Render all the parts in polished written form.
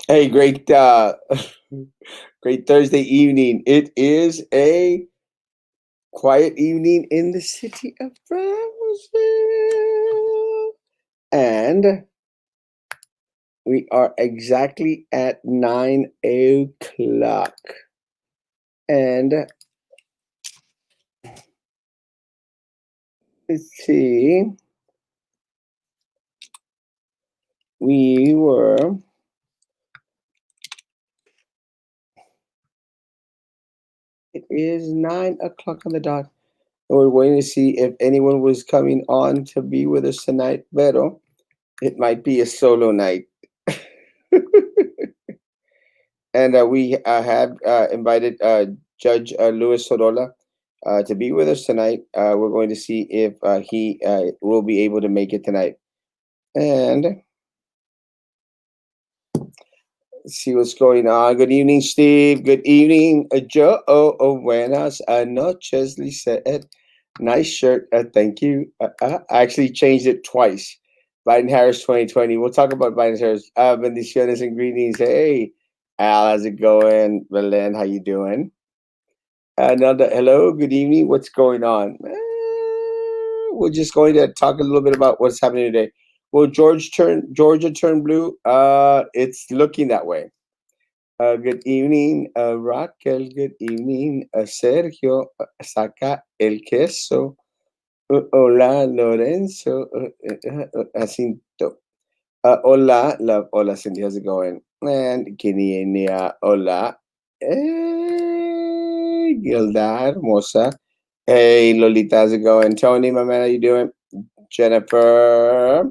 Hey, great, great Thursday evening. It is a quiet evening in the city of Brownsville, and we are exactly at 9 o'clock. And let's see, we were. It is 9 o'clock on the dot. We're waiting to see if anyone was coming on to be with us tonight. Pero it might be a solo night. And we have invited Judge Louis Sorola to be with us tonight. We're going to see if he will be able to make it tonight. And see what's going on. Good evening, Steve. Good evening, Joe. Buenas noches, Lisette. Nice shirt. Thank you. I actually changed it twice. Biden Harris 2020. We'll talk about Biden Harris. Bendiciones and greetings. Hey, Al, how's it going? Belen, how you doing? Another hello, good evening. What's going on? We're just going to talk a little bit about what's happening today. Will Georgia turn blue? It's looking that way. Good evening, Raquel. Good evening, Sergio. Saca el queso. Hola, Lorenzo. Jacinto. Hola, love. Hola, Cindy. How's it going? And Kenia. Hola. Hey, Gilda Hermosa. Hey, Lolita. How's it going? Tony, my man, how you doing? Jennifer.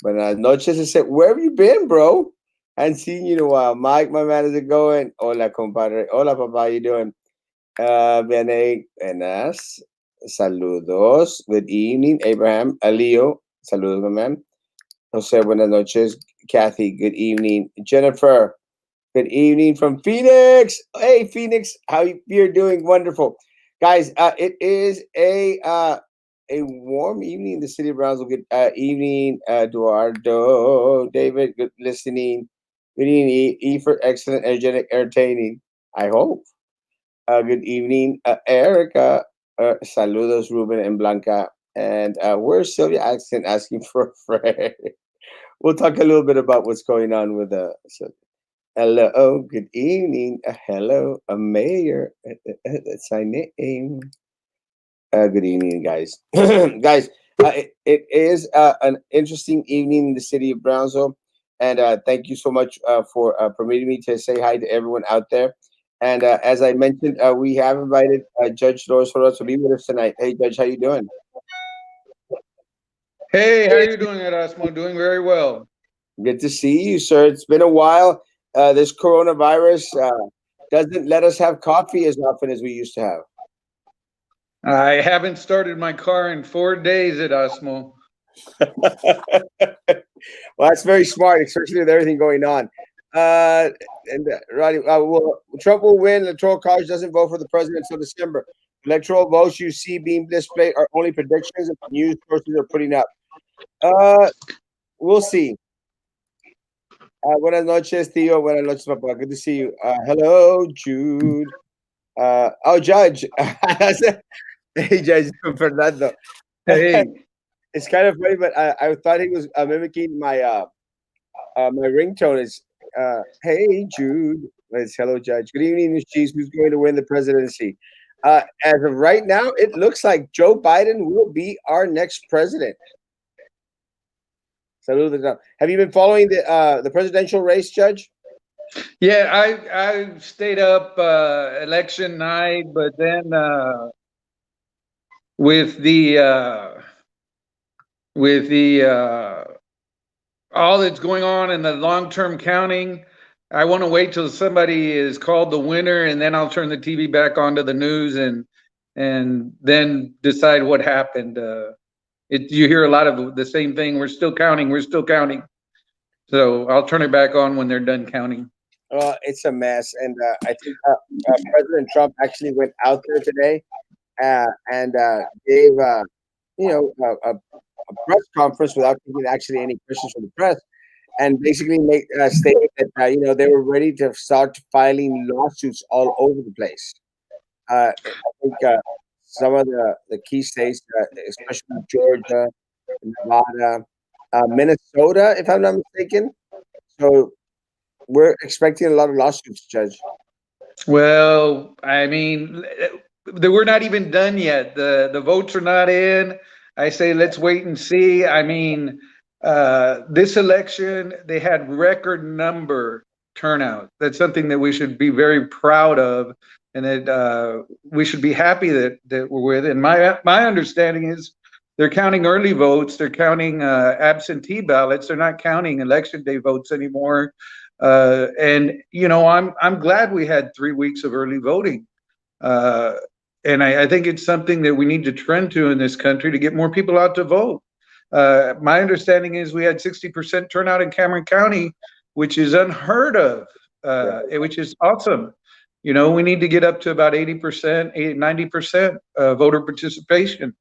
Buenas noches. I said, where have you been, bro? I hadn't seen you in a while. Mike, my man, how's it going? Hola, compadre. Hola, papá. How you doing? Viene, buenas. Saludos. Good evening, Abraham. Alio. Saludos, my man. Jose, buenas noches. Kathy, good evening. Jennifer, good evening from Phoenix. Hey, Phoenix, you're doing wonderful, guys. It is a warm evening in the city of Brownsville. Good evening, Eduardo, David. Good listening. Good evening, E for excellent, energetic, entertaining. I hope. Good evening, Erica. Saludos, Ruben and Blanca. And where's Sylvia Accent asking for a friend? We'll talk a little bit about what's going on with so, hello, good evening, hello, a mayor, that's my name. Good evening, guys. Guys, it is an interesting evening in the city of Brownsville, and thank you so much for permitting me to say hi to everyone out there. And as I mentioned, we have invited Judge Doris Flores to be with us tonight. Hey, Judge, how you doing? Hey, how are you doing, Erasmo? Doing very well. Good to see you, sir. It's been a while. This coronavirus doesn't let us have coffee as often as we used to have. I haven't started my car in 4 days, Erasmo. Well, that's very smart, especially with everything going on. And Roddy, Trump will win. Electoral college doesn't vote for the president until December. Electoral votes you see being displayed are only predictions that the news sources are putting up. Uh, we'll see. Buenas noches, Theo. Buenas noches, Papa. Good to see you. Hello, Jude. Judge. Hey, Judge, Fernando. Hey, It's kind of funny, but I thought he was mimicking my ringtone. Is hey, Jude. It's hello, Judge. Good evening, Ms. Cheese. Who's going to win the presidency? As of right now, it looks like Joe Biden will be our next president. Salud. Have you been following the presidential race, Judge? yeah, I stayed up election night, but then with the uh, with the all that's going on in the long term counting, I want to wait till somebody is called the winner, and then I'll turn the TV back onto the news and then decide what happened. You hear a lot of the same thing. We're still counting. We're still counting. So I'll turn it back on when they're done counting. It's a mess, and I think President Trump actually went out there today and gave a press conference without taking actually any questions from the press. and basically stated that they were ready to start filing lawsuits all over the place. I think some of the key states, especially Georgia, Nevada, Minnesota, if I'm not mistaken. So we're expecting a lot of lawsuits, Judge. Well, I mean, we're not even done yet. The votes are not in. I say let's wait and see. I mean, this election they had record number turnout. That's something that we should be very proud of, and that we should be happy that we're with. And my understanding is they're counting early votes. They're counting absentee ballots. They're not counting election day votes anymore. And I'm glad we had 3 weeks of early voting, uh, and I think it's something that we need to trend to in this country to get more people out to vote. My understanding is we had 60% turnout in Cameron County, which is unheard of, which is awesome. We need to get up to about 80%, 90% voter participation.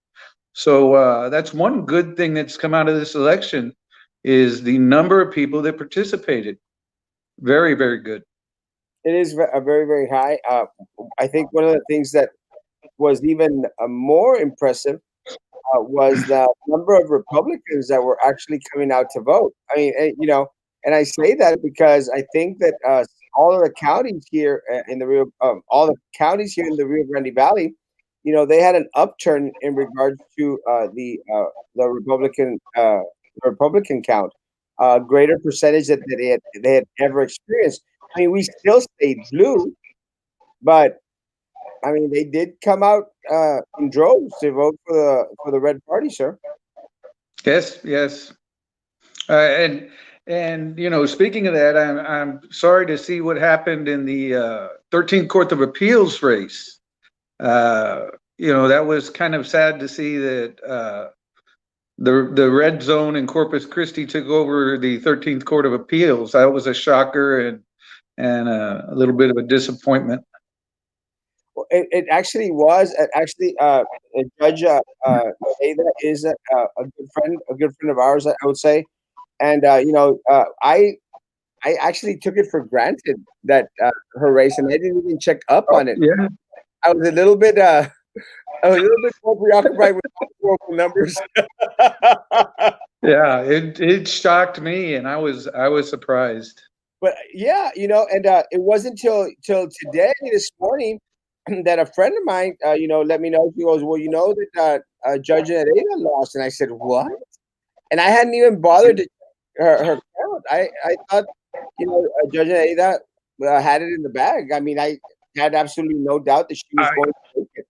So that's one good thing that's come out of this election is the number of people that participated. Very, very good. It is a very, very high. I think one of the things that was even more impressive was the number of Republicans that were actually coming out to vote. I mean, and I say that because I think that all of the counties here in the all the counties here in the Rio Grande Valley, they had an upturn in regards to the Republican count, greater percentage that they had ever experienced. I mean, we still stayed blue, but I mean, they did come out in droves to vote for the red party, sir. Yes, yes. And speaking of that, I'm sorry to see what happened in the 13th Court of Appeals race. That was kind of sad to see that the red zone in Corpus Christi took over the 13th Court of Appeals. That was a shocker and a little bit of a disappointment. Well, it actually was. Actually, Judge Ada is a good friend of ours, I would say. And I actually took it for granted that her race, and I didn't even check up on it. Yeah, I was a little bit more preoccupied with historical numbers. yeah. It shocked me, and I was surprised. But yeah, and it wasn't till today, this morning, that a friend of mine, let me know. He goes, "Well, you know that Judge Ada lost," and I said, "What?" And I hadn't even bothered to her count. I thought, Judge Ada had it in the bag. I mean, I had absolutely no doubt that she was going to take it.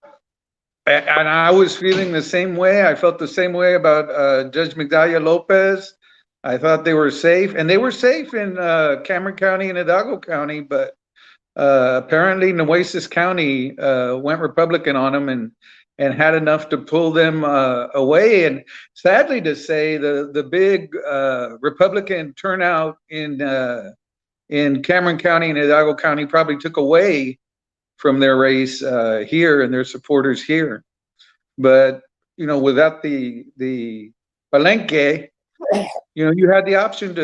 And I was feeling the same way. I felt the same way about Judge Migdalia Lopez. I thought they were safe, and they were safe in Cameron County and Hidalgo County, but apparently Nueces County went Republican on them and had enough to pull them away. And sadly to say, the big Republican turnout in Cameron County and Hidalgo County probably took away from their race here and their supporters here. But without the palenque, you had the option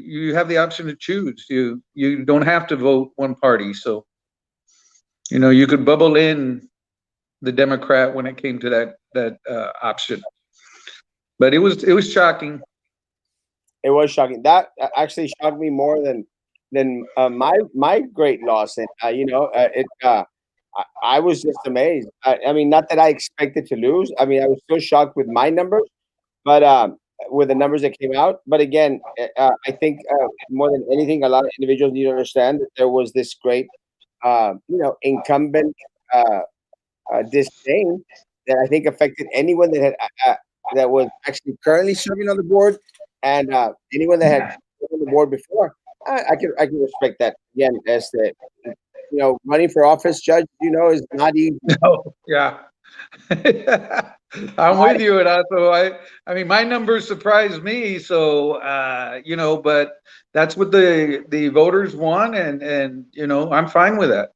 you have the option to choose. You don't have to vote one party, so you could bubble in the Democrat when it came to that option. But it was shocking. It was shocking. That actually shocked me more than my great loss. And I was just amazed. I mean, not that I expected to lose. I mean, I was so shocked with my numbers, but with the numbers that came out. But again, I think more than anything, a lot of individuals need to understand that there was this great, incumbent disdain that I think affected anyone that had that was actually currently serving on the board, and anyone that had served on the board before. I can respect that. Again, as the running for office, Judge, is not easy. Oh, yeah. I'm with you, Erasmo. I mean, my numbers surprised me. So, but that's what the voters want, and I'm fine with that.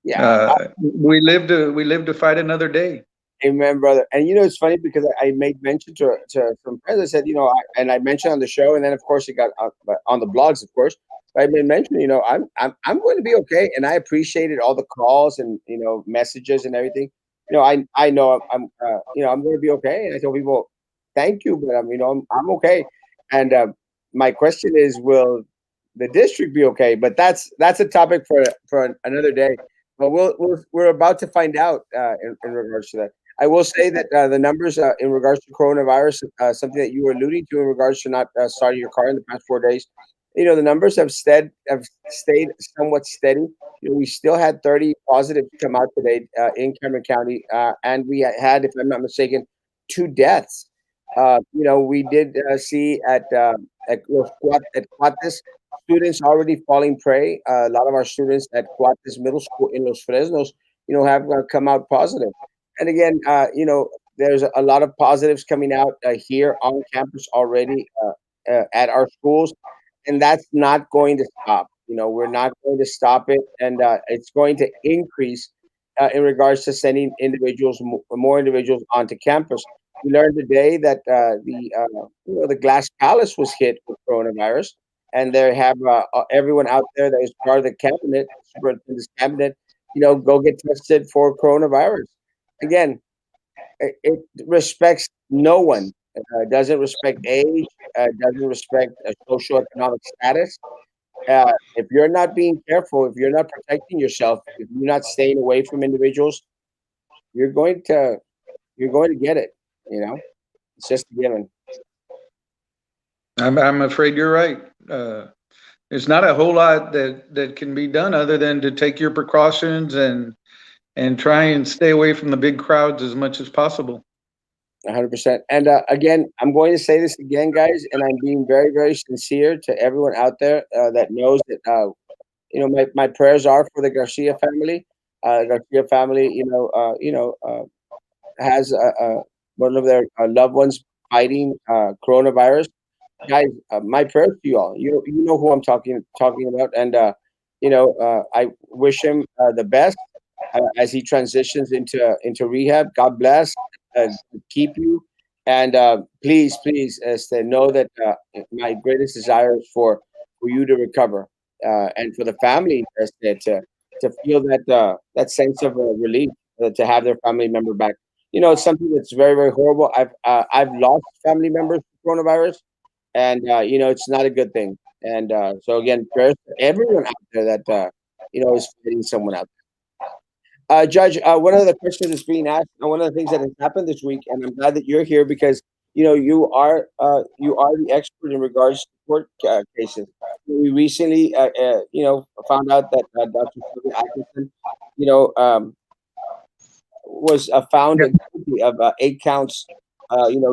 Yeah, We live to fight another day. Amen, brother. And it's funny because I made mention to some friends. I said, and I mentioned on the show, and then of course it got on the blogs, of course. But I made mention, I'm going to be okay, and I appreciated all the calls and messages and everything. I know I'm going to be okay, and I tell people, thank you, but I'm okay. And my question is, will the district be okay? But that's a topic for another day. But we're about to find out in regards to that. I will say that the numbers in regards to coronavirus, something that you were alluding to in regards to not starting your car in the past 4 days, the numbers have stayed somewhat steady. We still had 30 positives come out today in Cameron County, and we had, if I'm not mistaken, 2 deaths. We did see at Cuates, students already falling prey. A lot of our students at Cuates Middle School in Los Fresnos, have come out positive. And again, there's a lot of positives coming out here on campus already at our schools, and that's not going to stop. We're not going to stop it, and it's going to increase in regards to sending more individuals onto campus. We learned today that the Glass Palace was hit with coronavirus, and they have everyone out there that is part of the cabinet, superintendent's cabinet, go get tested for coronavirus. Again, it respects no one. Doesn't respect age. Doesn't respect socioeconomic status. If you're not being careful, if you're not protecting yourself, if you're not staying away from individuals, you're going to get it. It's just a given. I'm afraid you're right. There's not a whole lot that can be done other than to take your precautions and try and stay away from the big crowds as much as possible. 100%. And again, I'm going to say this again, guys, and I'm being very, very sincere to everyone out there that knows that my prayers are for the Garcia family. Garcia family, has one of their loved ones fighting coronavirus. Guys, my prayers to you all. You know who I'm talking about, and I wish him the best as he transitions into rehab. God bless, uh, keep you, and please, know that my greatest desire is for you to recover, and for the family, to feel that sense of relief, to have their family member back. It's something that's very, very horrible. I've lost family members to coronavirus, and it's not a good thing. And so again, prayers to everyone out there that is fighting someone out there. Judge, one of the questions that's being asked, and one of the things that has happened this week, and I'm glad that you're here because you are the expert in regards to court cases. We recently found out that Dr. Shirley Atkinson, you know um, was found guilty of 8 counts,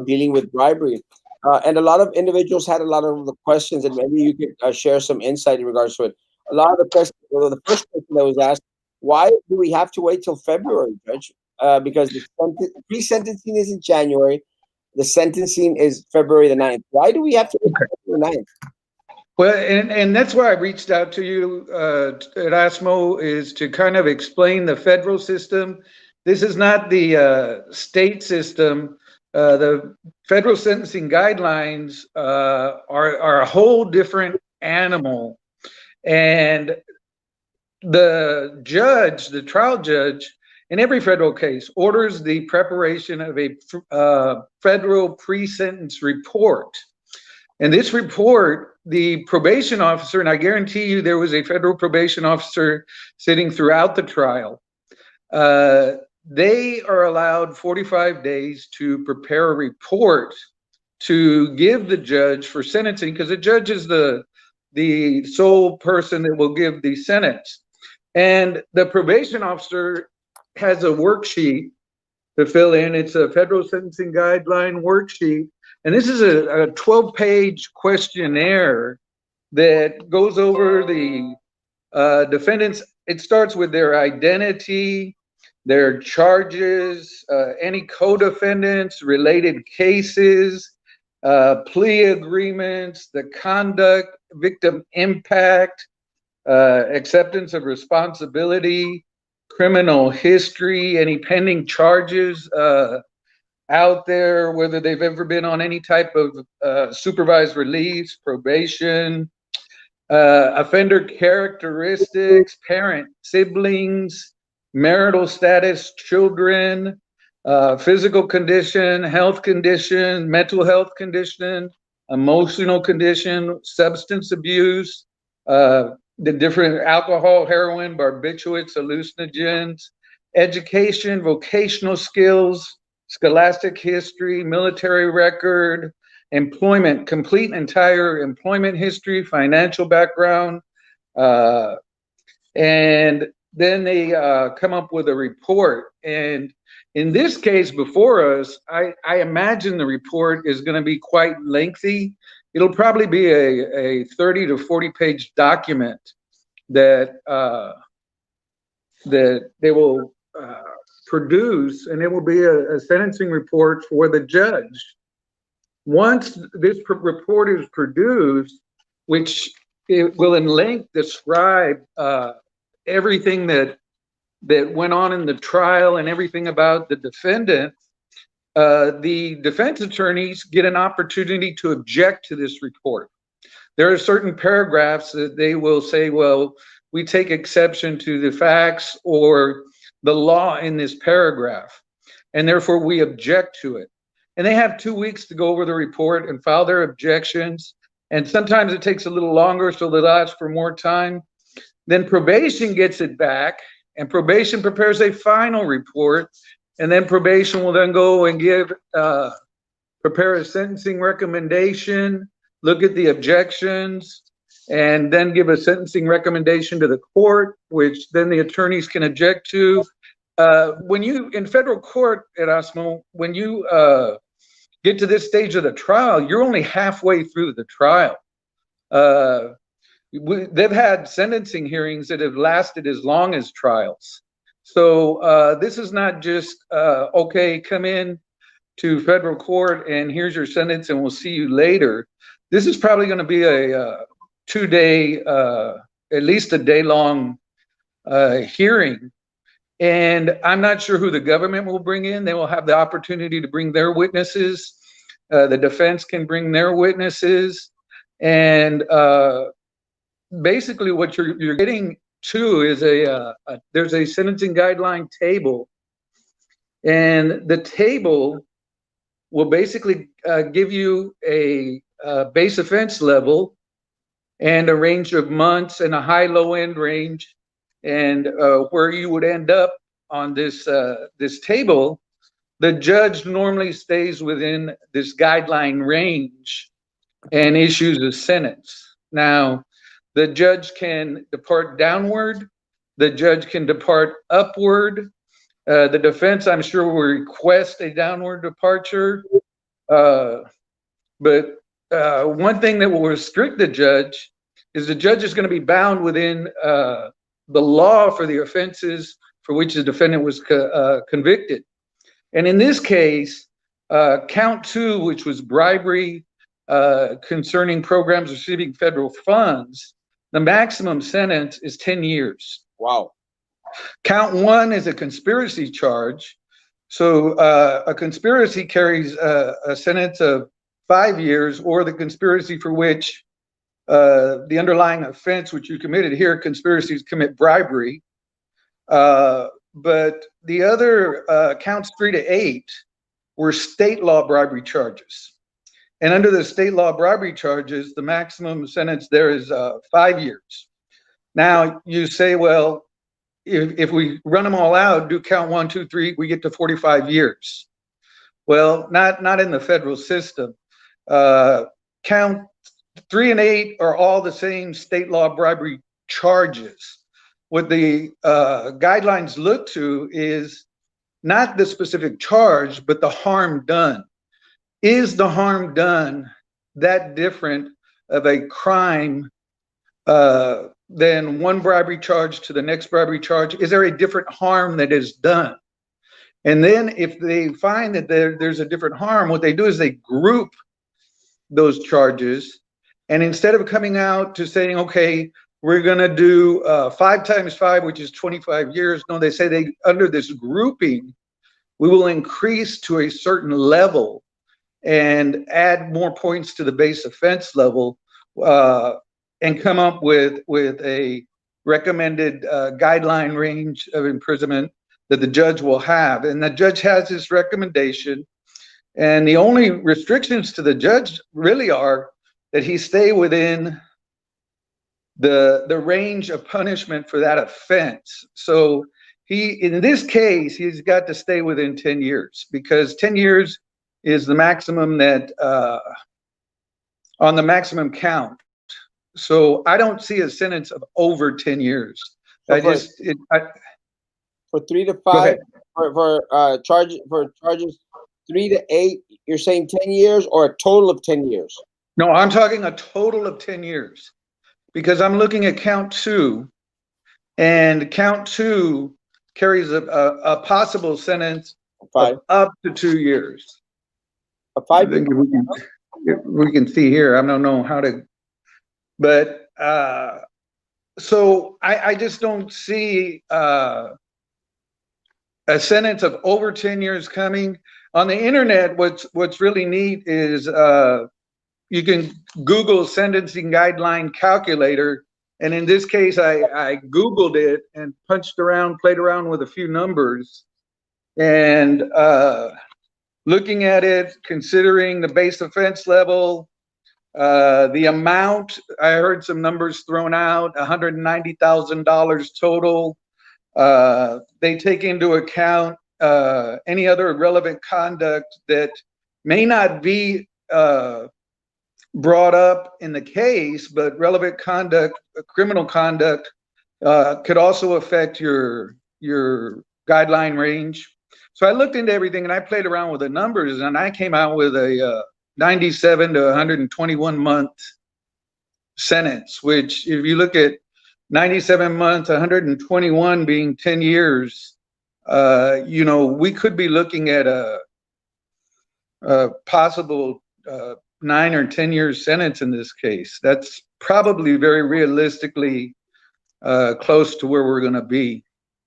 dealing with bribery. And a lot of individuals had a lot of the questions, and maybe you could share some insight in regards to it. A lot of the questions, well, the first question that was asked, why do we have to wait till February, Judge? Because the pre-sentencing is in January, the sentencing is February the 9th. Why do we have to wait till February 9th? Well, and that's why I reached out to you, Erasmo, is to kind of explain the federal system. This is not the state system. The federal sentencing guidelines are a whole different animal. And the judge, the trial judge, in every federal case, orders the preparation of a federal pre-sentence report. And this report, the probation officer, and I guarantee you there was a federal probation officer sitting throughout the trial, they are allowed 45 days to prepare a report to give the judge for sentencing, because the judge is the sole person that will give the sentence. And the probation officer has a worksheet to fill in. It's a federal sentencing guideline worksheet. And this is a 12-page questionnaire that goes over the defendants. It starts with their identity, their charges, any co-defendants, related cases, plea agreements, the conduct, victim impact, acceptance of responsibility, criminal history, any pending charges out there, whether they've ever been on any type of supervised release, probation, offender characteristics, parent, siblings, marital status, children, physical condition, health condition, mental health condition, emotional condition, substance abuse, the different alcohol, heroin, barbiturates, hallucinogens, education, vocational skills, scholastic history, military record, employment, complete entire employment history, financial background, and then they come up with a report. And in this case before us, I imagine the report is going to be quite lengthy. It'll probably be a 30 to 40 page document that that they will produce, and it will be a sentencing report for the judge. Once this report is produced, which it will in length describe everything that went on in the trial and everything about the defendant, the defense attorneys get an opportunity to object to this report. There are certain paragraphs that they will say, well, we take exception to the facts or the law in this paragraph, and therefore we object to it. And they have 2 weeks to go over the report and file their objections. And sometimes it takes a little longer, so they'll ask for more time. Then probation gets it back, and probation prepares a final report. And then probation will then go and prepare a sentencing recommendation, look at the objections, and then give a sentencing recommendation to the court, which then the attorneys can object to. When you, in federal court, Erasmo, when you get to this stage of the trial, you're only halfway through the trial. They've had sentencing hearings that have lasted as long as trials. So this is not just, okay, come in to federal court and here's your sentence and we'll see you later. This is probably going to be a 2-day, at least a day-long hearing. And I'm not sure who the government will bring in. They will have the opportunity to bring their witnesses. The defense can bring their witnesses. And basically what you're getting to is there's a sentencing guideline table. And the table will basically give you a base offense level and a range of months and a high-low end range, and where you would end up on this table. The judge normally stays within this guideline range and issues a sentence. Now, the judge can depart downward, the judge can depart upward. The defense, I'm sure, will request a downward departure. But one thing that will restrict the judge is the judge is going to be bound within the law for the offenses for which the defendant was convicted. And in this case, count 2, which was bribery concerning programs receiving federal funds, the maximum sentence is 10 years. Wow. Count 1 is a conspiracy charge. So a conspiracy carries a sentence of 5 years, or the conspiracy for which the underlying offense which you committed here, conspiracies commit bribery. But the other counts 3 to 8 were state law bribery charges. And under the state law bribery charges, the maximum sentence there is 5 years. Now you say, well, if we run them all out, do count 1, 2, 3, we get to 45 years. Well, not in the federal system. Count 3 and 8 are all the same state law bribery charges. What the guidelines look to is not the specific charge, but the harm done. Is the harm done that different of a crime than one bribery charge to the next bribery charge? Is there a different harm that is done? And then if they find that there's a different harm, what they do is they group those charges. And instead of coming out to saying, okay, we're going to do 5 times 5, which is 25 years. No, they say they under this grouping, we will increase to a certain level and add more points to the base offense level, and come up with a recommended guideline range of imprisonment that the judge will have. And the judge has this recommendation. And the only restrictions to the judge really are that he stay within the range of punishment for that offense. So in this case, he's got to stay within 10 years, because 10 years is the maximum that on the maximum count. So I don't see a sentence of over 10 years. So for 3 to 5, for charges 3 to 8, you're saying 10 years, or a total of 10 years? No, I'm talking a total of 10 years, because I'm looking at count 2, and count 2 carries a possible sentence of up to 2 years. A 5? I think we can see here. I don't know how to, but so I just don't see a sentence of over 10 years coming. On the internet, what's really neat is you can Google sentencing guideline calculator. And in this case, I Googled it and punched around, played around with a few numbers. And looking at it, considering the base offense level, the amount, I heard some numbers thrown out, $190,000 total. They take into account any other relevant conduct that may not be brought up in the case, but relevant conduct, criminal conduct, could also affect your guideline range. So I looked into everything and I played around with the numbers, and I came out with a 97 to 121 month sentence, which if you look at 97 months, 121 being 10 years, we could be looking at a possible 9 or 10 year sentence in this case. That's probably very realistically close to where we're going to be.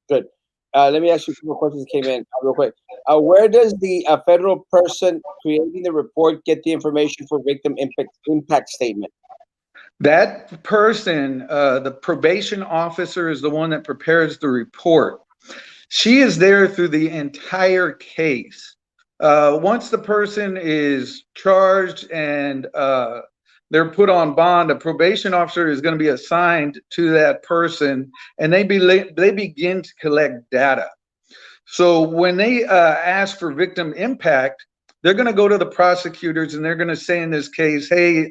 Good. Let me ask you a few more questions that came in real quick. Where does the federal person creating the report get the information for victim impact statement? That person, the probation officer, is the one that prepares the report. She is there through the entire case. Once the person is charged and they're put on bond, a probation officer is going to be assigned to that person, and they begin to collect data. So when they ask for victim impact, they're going to go to the prosecutors and they're going to say in this case, hey,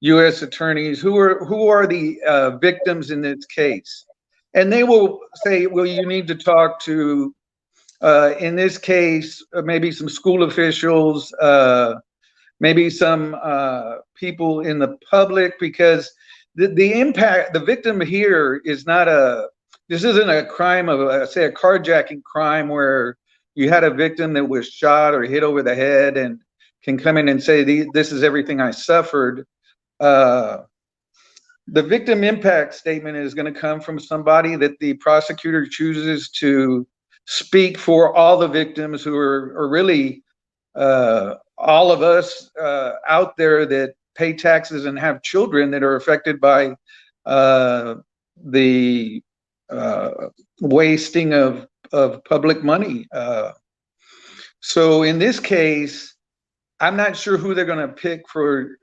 U.S. attorneys, who are the victims in this case? And they will say, well, you need to talk to, in this case, maybe some school officials, maybe some people in the public, because the impact, the victim here is not this isn't a crime of, say, a carjacking crime where you had a victim that was shot or hit over the head and can come in and say, this is everything I suffered. The victim impact statement is going to come from somebody that the prosecutor chooses to speak for all the victims, who are really all of us out there that pay taxes and have children that are affected by the wasting of public money. So in this case, I'm not sure who they're going to pick for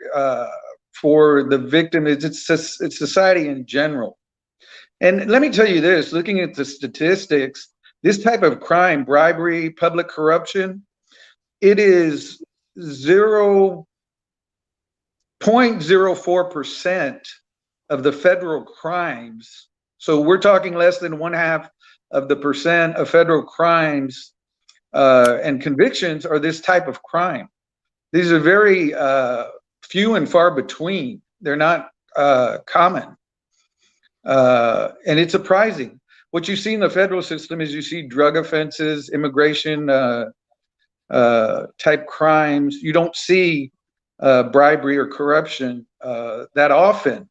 the victim. It's society in general. And let me tell you this, looking at the statistics, this type of crime, bribery, public corruption, it is 0.04% of the federal crimes. So we're talking less than 0.5% of federal crimes and convictions are this type of crime. These are very few and far between. They're not common. And it's surprising. What you see in the federal system is you see drug offenses, immigration type crimes. You don't see bribery or corruption that often.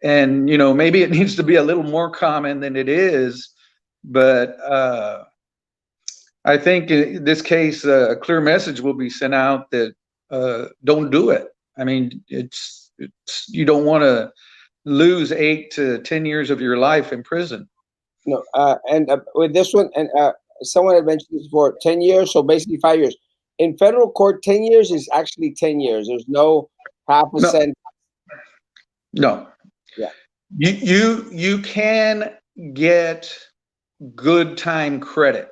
And maybe it needs to be a little more common than it is, but I think in this case, a clear message will be sent out that don't do it. I mean, it's you don't want to lose 8 to 10 years of your life in prison. No, and with this one, and someone had mentioned this before, 10 years, so basically 5 years. In federal court, 10 years is actually 10 years. There's no half a No, cent. no. Yeah. You can get good time credit,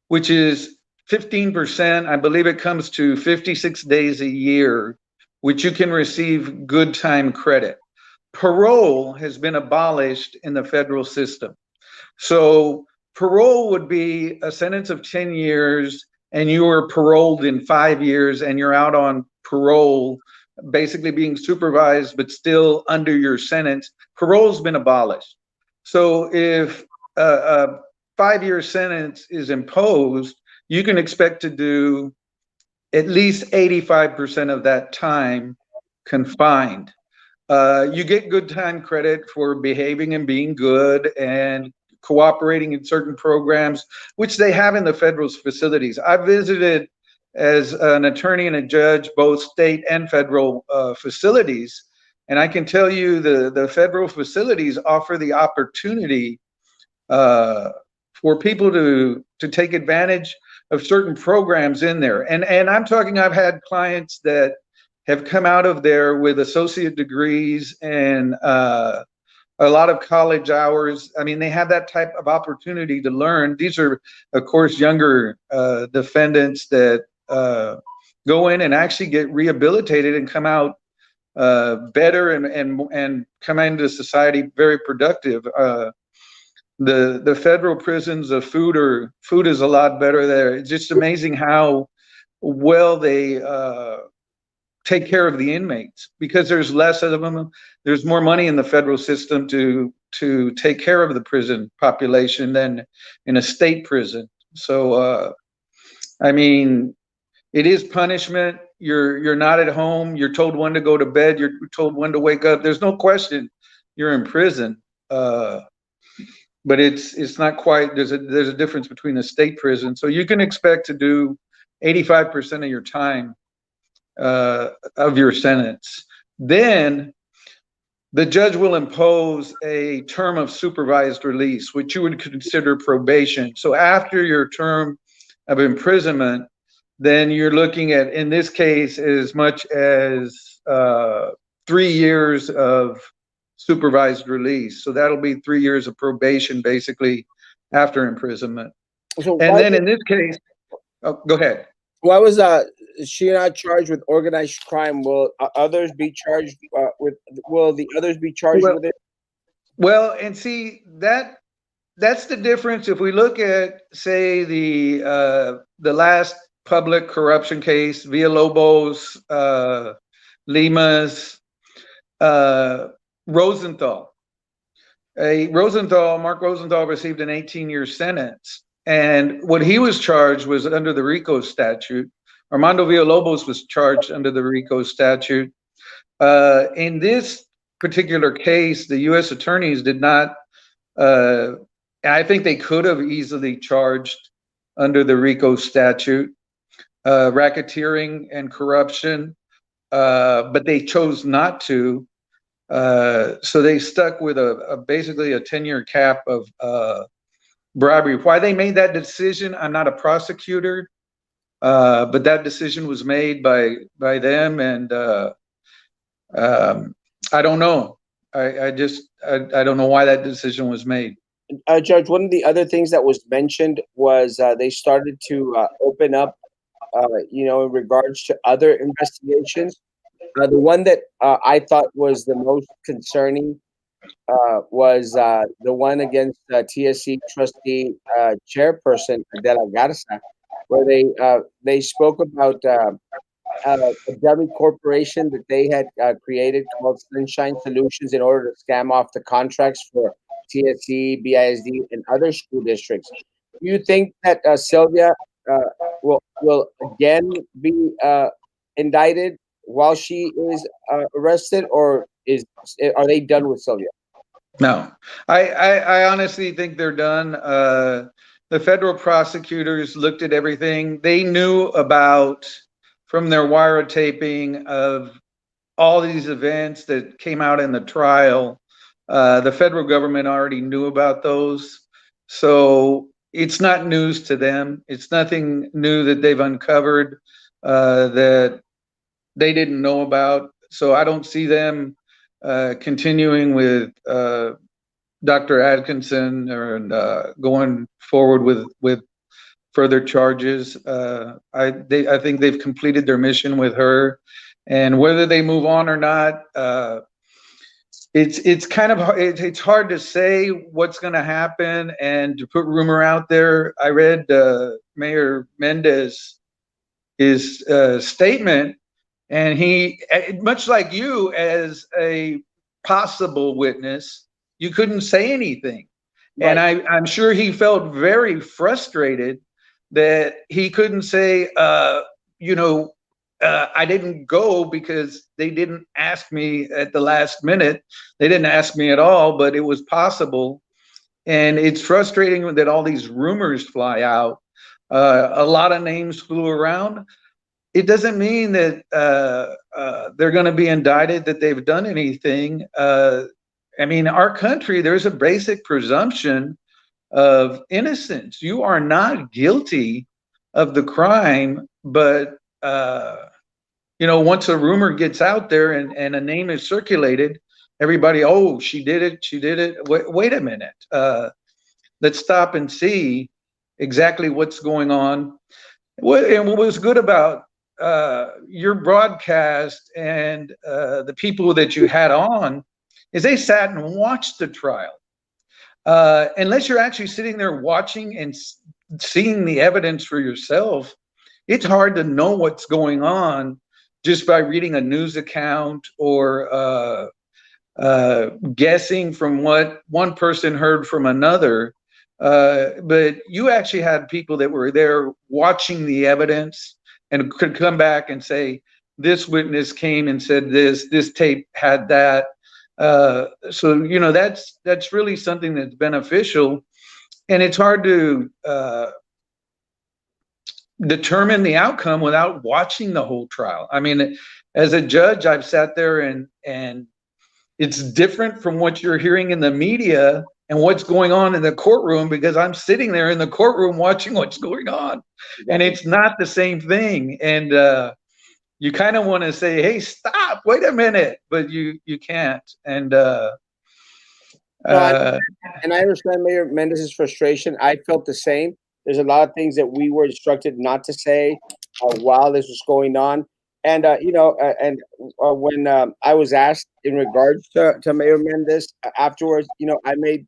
which is 15%. I believe it comes to 56 days a year, which you can receive good time credit. Parole has been abolished in the federal system. So parole would be a sentence of 10 years and you were paroled in 5 years and you're out on parole, basically being supervised, but still under your sentence. Parole's been abolished. So if a 5-year sentence is imposed, you can expect to do at least 85% of that time confined. You get good time credit for behaving and being good and cooperating in certain programs, which they have in the federal facilities. I visited as an attorney and a judge, both state and federal facilities. And I can tell you the federal facilities offer the opportunity for people to take advantage of certain programs in there. And I'm talking, I've had clients that have come out of there with associate degrees and a lot of college hours. I mean, they have that type of opportunity to learn. These are, of course, younger defendants that go in and actually get rehabilitated and come out better and come into society very productive. The federal prisons, the food is a lot better there. It's just amazing how well they take care of the inmates because there's less of them. There's more money in the federal system to take care of the prison population than in a state prison. So, I mean, it is punishment. You're not at home. You're told when to go to bed. You're told when to wake up. There's no question you're in prison. But it's not quite. There's a difference between a state prison. So you can expect to do 85% of your time of your sentence. Then the judge will impose a term of supervised release, which you would consider probation. So after your term of imprisonment, then you're looking at, in this case, as much as 3 years of supervised release. So that'll be 3 years of probation, basically, after imprisonment. So And then in this case, go ahead. Why was she not charged with organized crime? Will others be charged with? Will the others be charged with it? Well, and see that's the difference. If we look at, say, the last public corruption case, Villalobos, Limas, Rosenthal. Mark Rosenthal received an 18-year sentence. And what he was charged was under the RICO statute. Armando Villalobos was charged under the RICO statute. In this particular case, the U.S. attorneys did not, I think they could have easily charged under the RICO statute, racketeering and corruption, but they chose not to. So they stuck with basically a 10-year cap of bribery. Why they made that decision, I'm not a prosecutor, but that decision was made by them, and I don't know. I don't know why that decision was made. Judge, one of the other things that was mentioned was they started to open up, in regards to other investigations. The one that I thought was the most concerning was the one against TSC trustee chairperson De La Garza, where they spoke about a dummy corporation that they had created called Sunshine Solutions in order to scam off the contracts for TSC, BISD, and other school districts. Do you think that Sylvia will again be indicted while she is arrested, or is are they done with Sylvia? No, I honestly think they're done. The federal prosecutors looked at everything. They knew about from their wiretapping of all these events that came out in the trial. The federal government already knew about those. So it's not news to them. It's nothing new that they've uncovered that they didn't know about. So I don't see them continuing with Dr. Atkinson or going forward with further charges. I think they've completed their mission with her, and whether they move on or not, it's kind of it's hard to say what's going to happen and to put rumor out there. I read Mayor Mendez his statement, and he, much like you, as a possible witness, you couldn't say anything. Right. And I'm sure he felt very frustrated that he couldn't say, I didn't go because they didn't ask me at the last minute. They didn't ask me at all, but it was possible. And it's frustrating that all these rumors fly out. A lot of names flew around. It doesn't mean that they're going to be indicted, that they've done anything. I mean, our country, there's a basic presumption of innocence. You are not guilty of the crime, but once a rumor gets out there and a name is circulated, everybody, oh, she did it, she did it. Wait a minute. Let's stop and see exactly what's going on. What was good about your broadcast and the people that you had on is they sat and watched the trial. Unless you're actually sitting there watching and seeing the evidence for yourself, it's hard to know what's going on just by reading a news account or guessing from what one person heard from another. But you actually had people that were there watching the evidence and could come back and say, this witness came and said this tape had that. So that's really something that's beneficial, and it's hard to determine the outcome without watching the whole trial. I mean, as a judge, I've sat there and it's different from what you're hearing in the media and what's going on in the courtroom, because I'm sitting there in the courtroom watching what's going on, and it's not the same thing. And you kind of want to say, hey, stop, wait a minute, but you can't. And No, and I understand Mayor Mendez's frustration. I felt the same. There's a lot of things that we were instructed not to say while this was going on. And when I was asked in regards to Mayor Mendez afterwards, I made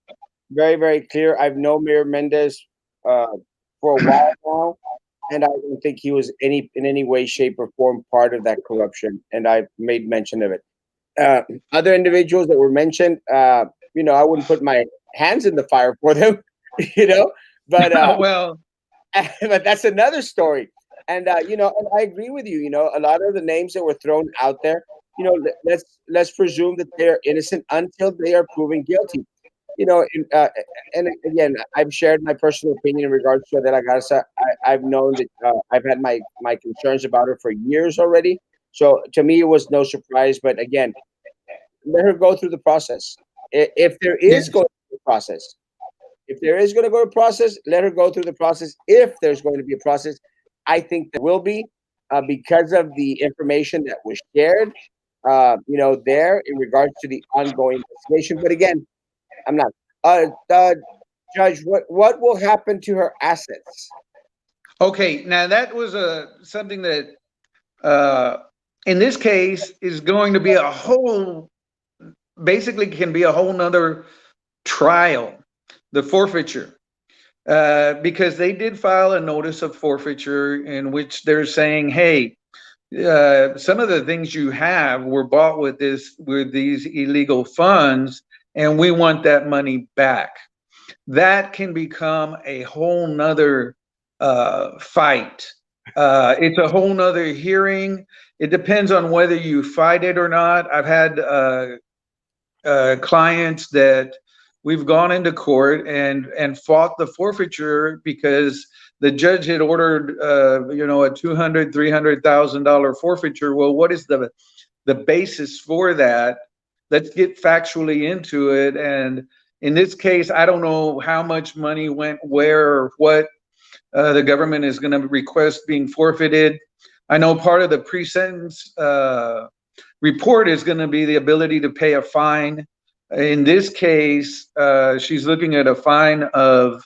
very, very clear I've known Mayor Mendez for a while now, and I don't think he was in any way, shape, or form part of that corruption. And I made mention of it. Other individuals that were mentioned, I wouldn't put my hands in the fire for them, but well, but that's another story. And and I agree with you. A lot of the names that were thrown out there, let's presume that they're innocent until they are proven guilty. And again, I've shared my personal opinion in regards to De La Garza. I've known that I've had my concerns about her for years already. So to me, it was no surprise. But again, let her go through the process. If there is going to be a process, if there is going to go to process, let her go through the process. If there's going to be a process, I think there will be, because of the information that was shared, there in regards to the ongoing investigation. But again, I'm not. Judge, what will happen to her assets? Okay, now that was something that in this case is going to be a whole, basically can be a whole nother trial, the forfeiture. Because they did file a notice of forfeiture in which they're saying, hey, some of the things you have were bought with these illegal funds, and we want that money back. That can become a whole nother fight. It's a whole nother hearing. It depends on whether you fight it or not. I've had clients that we've gone into court and fought the forfeiture because the judge had ordered, you know, a $200,000-$300,000 forfeiture. Well, what is the basis for that? Let's get factually into it. And in this case, I don't know how much money went where or what the government is going to request being forfeited. I know part of the pre-sentence report is going to be the ability to pay a fine. In this case, she's looking at a fine of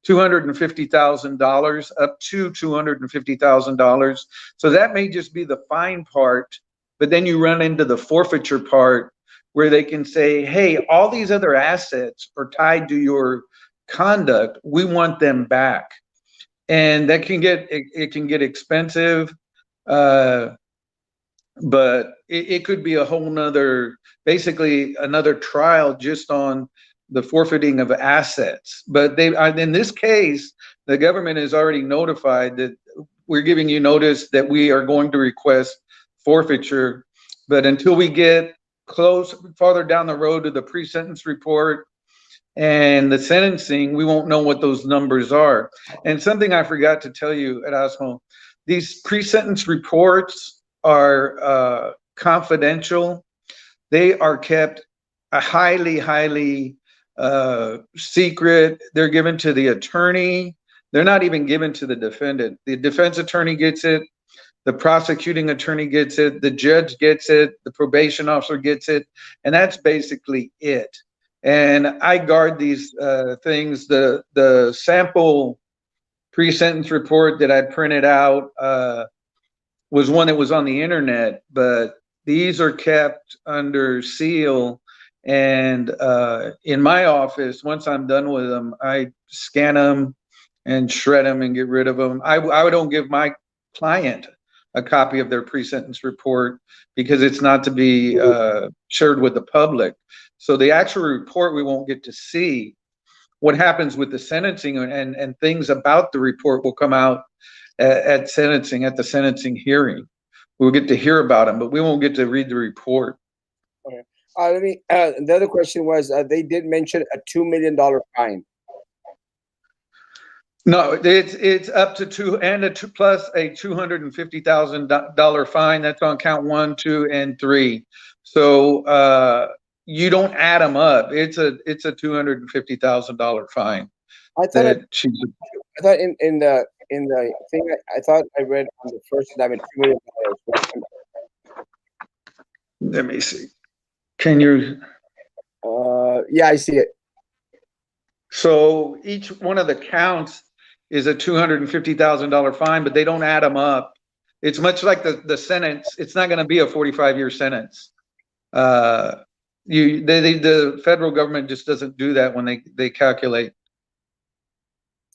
$250,000, up to $250,000. So that may just be the fine part, but then you run into the forfeiture part where they can say, hey, all these other assets are tied to your conduct. We want them back. And that can get, it can get expensive. But it could be a whole nother, basically another trial just on the forfeiting of assets. But in this case, the government is already notified that we're giving you notice that we are going to request forfeiture. But until we get close, farther down the road to the pre-sentence report and the sentencing, we won't know what those numbers are. And something I forgot to tell you, Erasmo, these pre-sentence reports are confidential. They are kept highly secret. They're given to the attorney. They're not even given to the defendant. The defense attorney gets it. The prosecuting attorney gets it. The judge gets it. The probation officer gets it. And that's basically it. And I guard these things. The sample pre-sentence report that I printed out was one that was on the internet, but these are kept under seal. And in my office, once I'm done with them, I scan them and shred them and get rid of them. I don't give my client a copy of their pre-sentence report because it's not to be shared with the public. So the actual report we won't get to see. What happens with the sentencing and things about the report will come out at sentencing, at the sentencing hearing. We'll get to hear about them, but we won't get to read the report. Okay. The other question was, they did mention a $2 million fine. No, it's up to plus a $250,000 fine. That's on count 1, 2, and 3. So you don't add them up. It's a $250,000 fine. I thought in the thing I thought I read on the first time $2 million. Let me see. Can you? Yeah, I see it. So each one of the counts is a $250,000 fine, but they don't add them up. It's much like the sentence. It's not going to be a 45-year sentence. The federal government just doesn't do that when they calculate.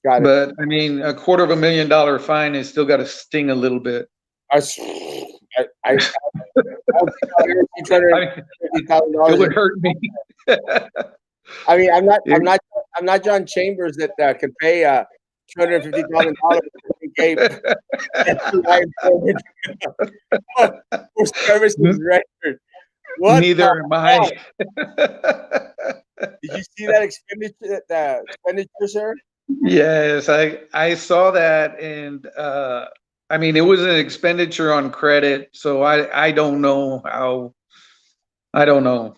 Got it. But I mean, a $250,000 fine is still got to sting a little bit. It would hurt me. I mean, I'm not John Chambers that can pay $250,000 for services record. What? Neither am I. Did you see that expenditure, sir? Yes, I saw that, and I mean, it was an expenditure on credit, so I don't know how. I don't know.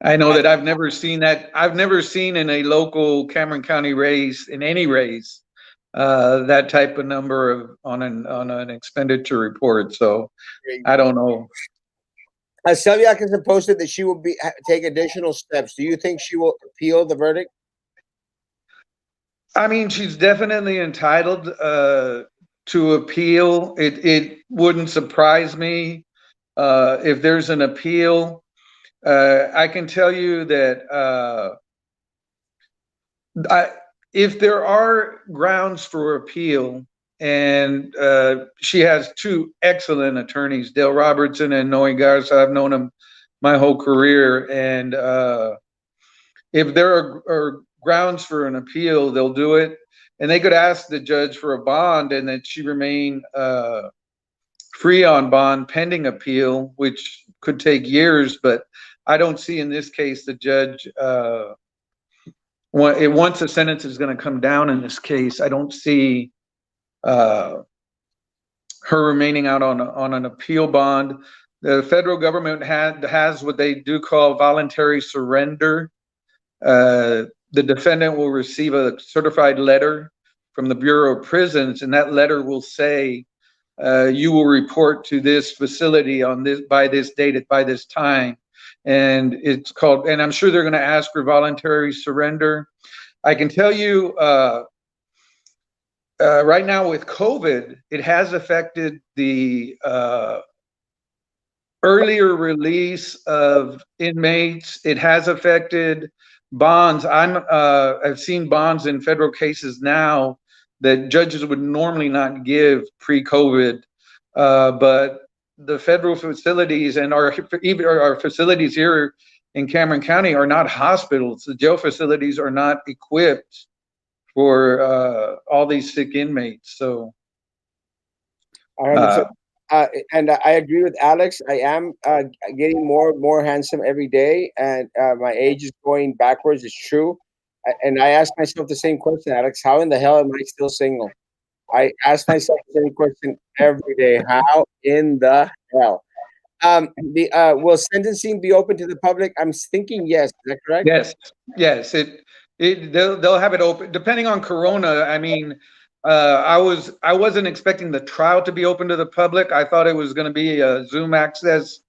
I know that I've never seen that. I've never seen in a local Cameron County race, in any race, that type of number on an expenditure report. So I don't know. Sylvia Atkinson posted that she will take additional steps. Do you think she will appeal the verdict? I mean, she's definitely entitled to appeal. It wouldn't surprise me if there's an appeal. I can tell you that if there are grounds for appeal, and she has 2 excellent attorneys, Dale Robertson and Noe Garza. I've known them my whole career, and if there are grounds for an appeal, they'll do it, and they could ask the judge for a bond and that she remain free on bond pending appeal, which could take years, but I don't see in this case the judge, once the sentence is going to come down in this case, I don't see her remaining out on an appeal bond. The federal government has what they do call voluntary surrender. The defendant will receive a certified letter from the Bureau of Prisons, and that letter will say, you will report to this facility on this by this date by this time. And it's called, and I'm sure they're going to ask for voluntary surrender. I can tell you, right now with COVID, it has affected the earlier release of inmates. It has affected bonds. I've seen bonds in federal cases now that judges would normally not give pre-COVID, but the federal facilities and even our facilities here in Cameron County are not hospitals. The jail facilities are not equipped for all these sick inmates. So, 100%. And I agree with Alex. I am getting more handsome every day, and my age is going backwards. It's true. And I ask myself the same question, Alex. How in the hell am I still single? I ask myself the same question every day. How in the hell? Will sentencing be open to the public? I'm thinking yes. Is that correct? yes. They'll have it open depending on Corona. I mean, I wasn't expecting the trial to be open to the public. I thought it was going to be a Zoom access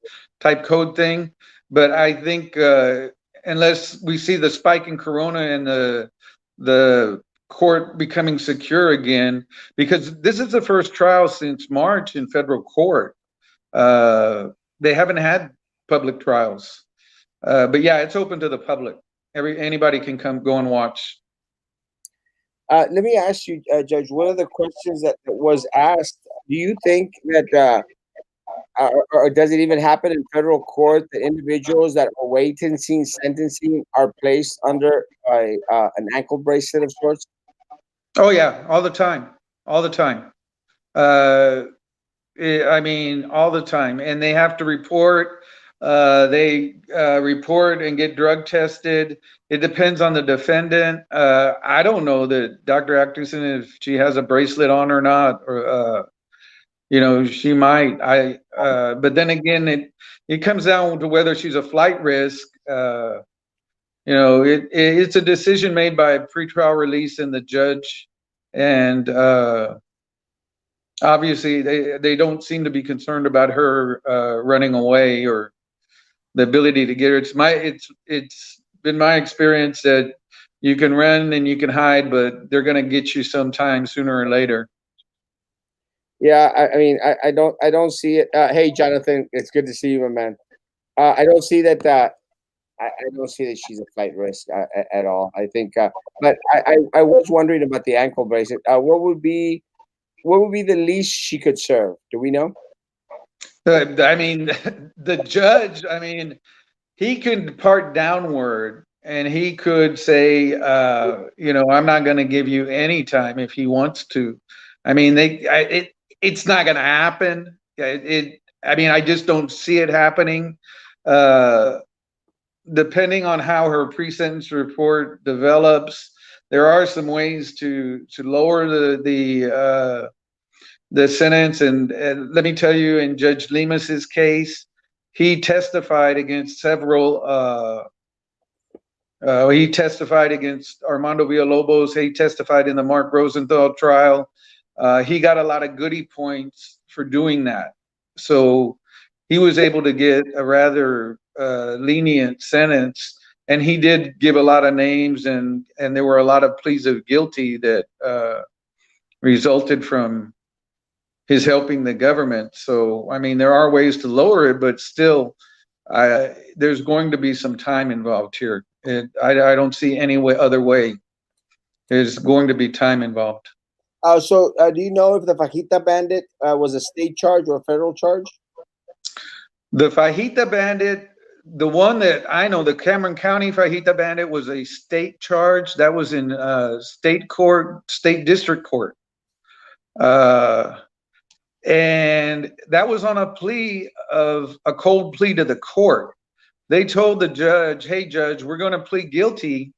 type code thing, but I think unless we see the spike in Corona and the court becoming secure again, because this is the first trial since March in federal court. They haven't had public trials, but yeah, it's open to the public. Anybody can go and watch. Let me ask you, Judge, one of the questions that was asked, do you think that, or does it even happen in federal court, that individuals that are awaiting sentencing are placed under an ankle bracelet of sorts? Oh yeah, all the time. I mean, all the time, and they have to report. They report and get drug tested. It depends on the defendant. I don't know that Dr. Atkinson, if she has a bracelet on or not, or she might. But then again, it comes down to whether she's a flight risk. It's a decision made by pretrial release and the judge, and obviously they don't seem to be concerned about her running away or the ability to get her. It's been my experience that you can run and you can hide, but they're going to get you sometime sooner or later. Yeah, I mean, I don't see it. Hey, Jonathan, it's good to see you, my man. I don't see that. I don't see that she's a flight risk at all. I think, but I was wondering about the ankle bracelet. What would be the least she could serve? Do we know? I mean, the judge. I mean, he could depart downward, and he could say, I'm not going to give you any time if he wants to. I mean, it's not going to happen. I mean, I just don't see it happening. Depending on how her pre-sentence report develops, there are some ways to lower the sentence. And let me tell you, in Judge Lemus's case, he testified against several. He testified against Armando Villalobos. He testified in the Mark Rosenthal trial. He got a lot of goodie points for doing that. So he was able to get a rather lenient sentence, and he did give a lot of names, and there were a lot of pleas of guilty that resulted from his helping the government. So I mean, there are ways to lower it, but still, there's going to be some time involved here. I don't see any other way. There's going to be time involved. So do you know if the Fajita Bandit was a state charge or a federal charge? The Fajita Bandit, the one that I know, the Cameron County Fajita Bandit, was a state charge. That was in state district court. And that was on a cold plea to the court. they told the judge, "Hey, judge, we're going to plead guilty,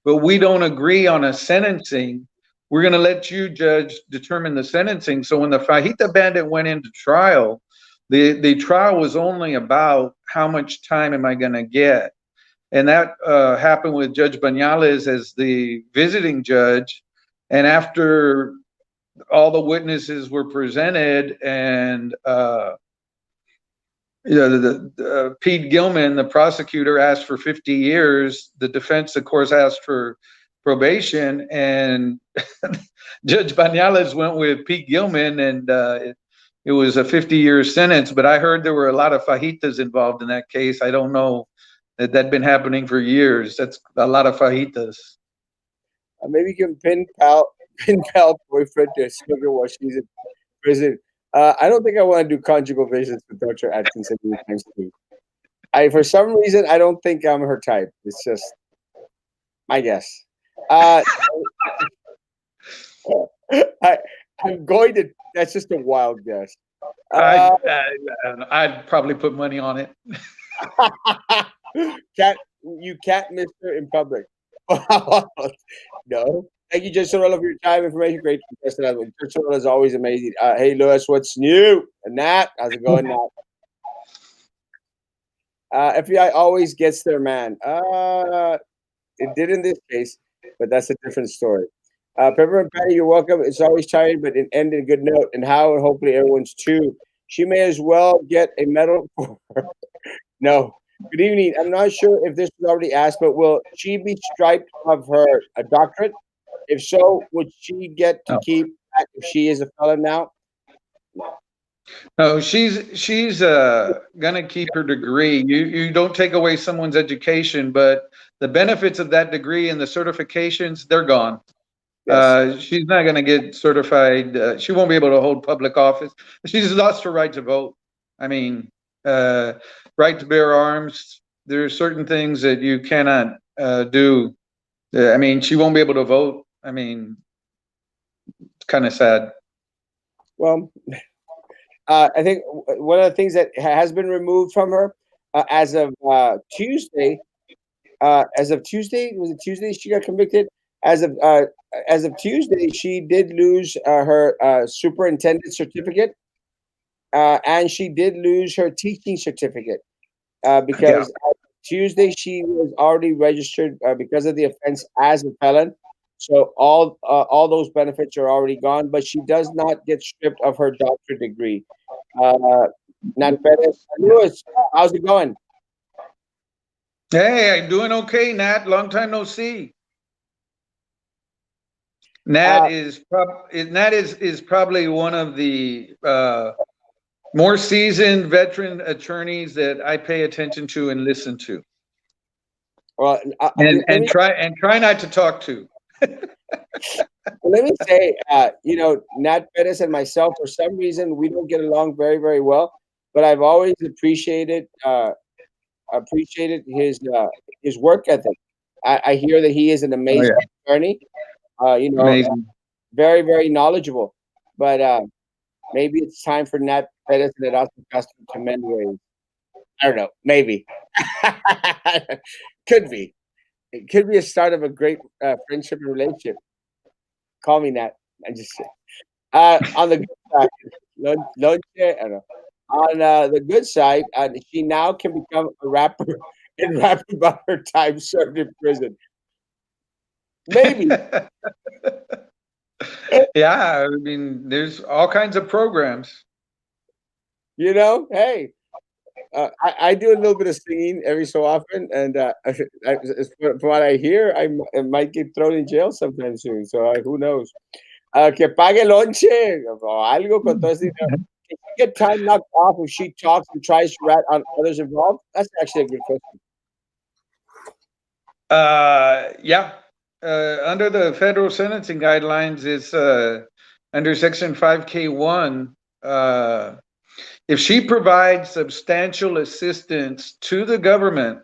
but we don't agree on a sentencing. We're going to let you, judge, determine the sentencing." So when the Fajita Bandit went into trial, the trial was only about how much time am I going to get, and that happened with Judge Banales as the visiting judge. And after all the witnesses were presented, and Pete Gilman, the prosecutor, asked for 50 years. The defense, of course, asked for probation, and Judge Banales went with Pete Gilman, and it was a 50-year sentence. But I heard there were a lot of fajitas involved in that case. I don't know that had been happening for years. That's a lot of fajitas. Maybe you can pin pal boyfriend to sugar while she's in prison. I don't think I want to do conjugal visits with Dr. Atkinson anytime soon. For some reason, I don't think I'm her type. It's just my guess. Uh, I'm going to. That's just a wild guess. I'd probably put money on it. You can't miss her in public. No. Thank you, Judge Sorola, for your time, information. Great. Judge Sorola is always amazing. Hey, Louis, what's new? And Nat, how's it going, Nat? FBI always gets their man. It did in this case, but that's a different story. Pepper and Patty, you're welcome. It's always tired, but it ended a good note. And Howard, hopefully everyone's too. She may as well get a medal. No. Good evening. I'm not sure if this was already asked, but will she be striped of her doctorate? If so, would she get to keep that if she is a felon now? No, she's gonna keep her degree. You don't take away someone's education, but the benefits of that degree and the certifications, they're gone. Yes. She's not gonna get certified. She won't be able to hold public office. She's lost her right to vote. I mean, right to bear arms. There are certain things that you cannot do. I mean, she won't be able to vote. I mean, it's kind of sad. Well, I think one of the things that has been removed from her as of Tuesday, was it Tuesday she got convicted? As of Tuesday, she did lose her superintendent certificate, and she did lose her teaching certificate because Tuesday she was already registered because of the offense as a felon. So all those benefits are already gone, but she does not get stripped of her doctorate degree. Nat Perez, Lewis, how's it going? Hey, I'm doing okay, Nat. Long time no see. Nat is probably one of the more seasoned veteran attorneys that I pay attention to and listen to. Well, and try not to talk to. Let me say, Nat Perez and myself, for some reason, we don't get along very, very well. But I've always appreciated his work ethic. I hear that he is an amazing attorney. Amazing. Very, very knowledgeable. But maybe it's time for Nat Perez and Erasmo Castro to mend ways. I don't know. Maybe. Could be. It could be a start of a great friendship and relationship. Call me Nat. I'm just saying. On the good side, on the good side, she now can become a rapper and rap about her time served in prison. Maybe. Yeah, I mean, there's all kinds of programs. Hey, I do a little bit of singing every so often, and from what I hear, I might get thrown in jail sometime soon. So who knows? Que pague lonche o algo con todo ese dinero. Can she get time knocked off if she talks and tries to rat on others involved? That's actually a good question. Yeah. Under the federal sentencing guidelines, it's under Section 5K1. If she provides substantial assistance to the government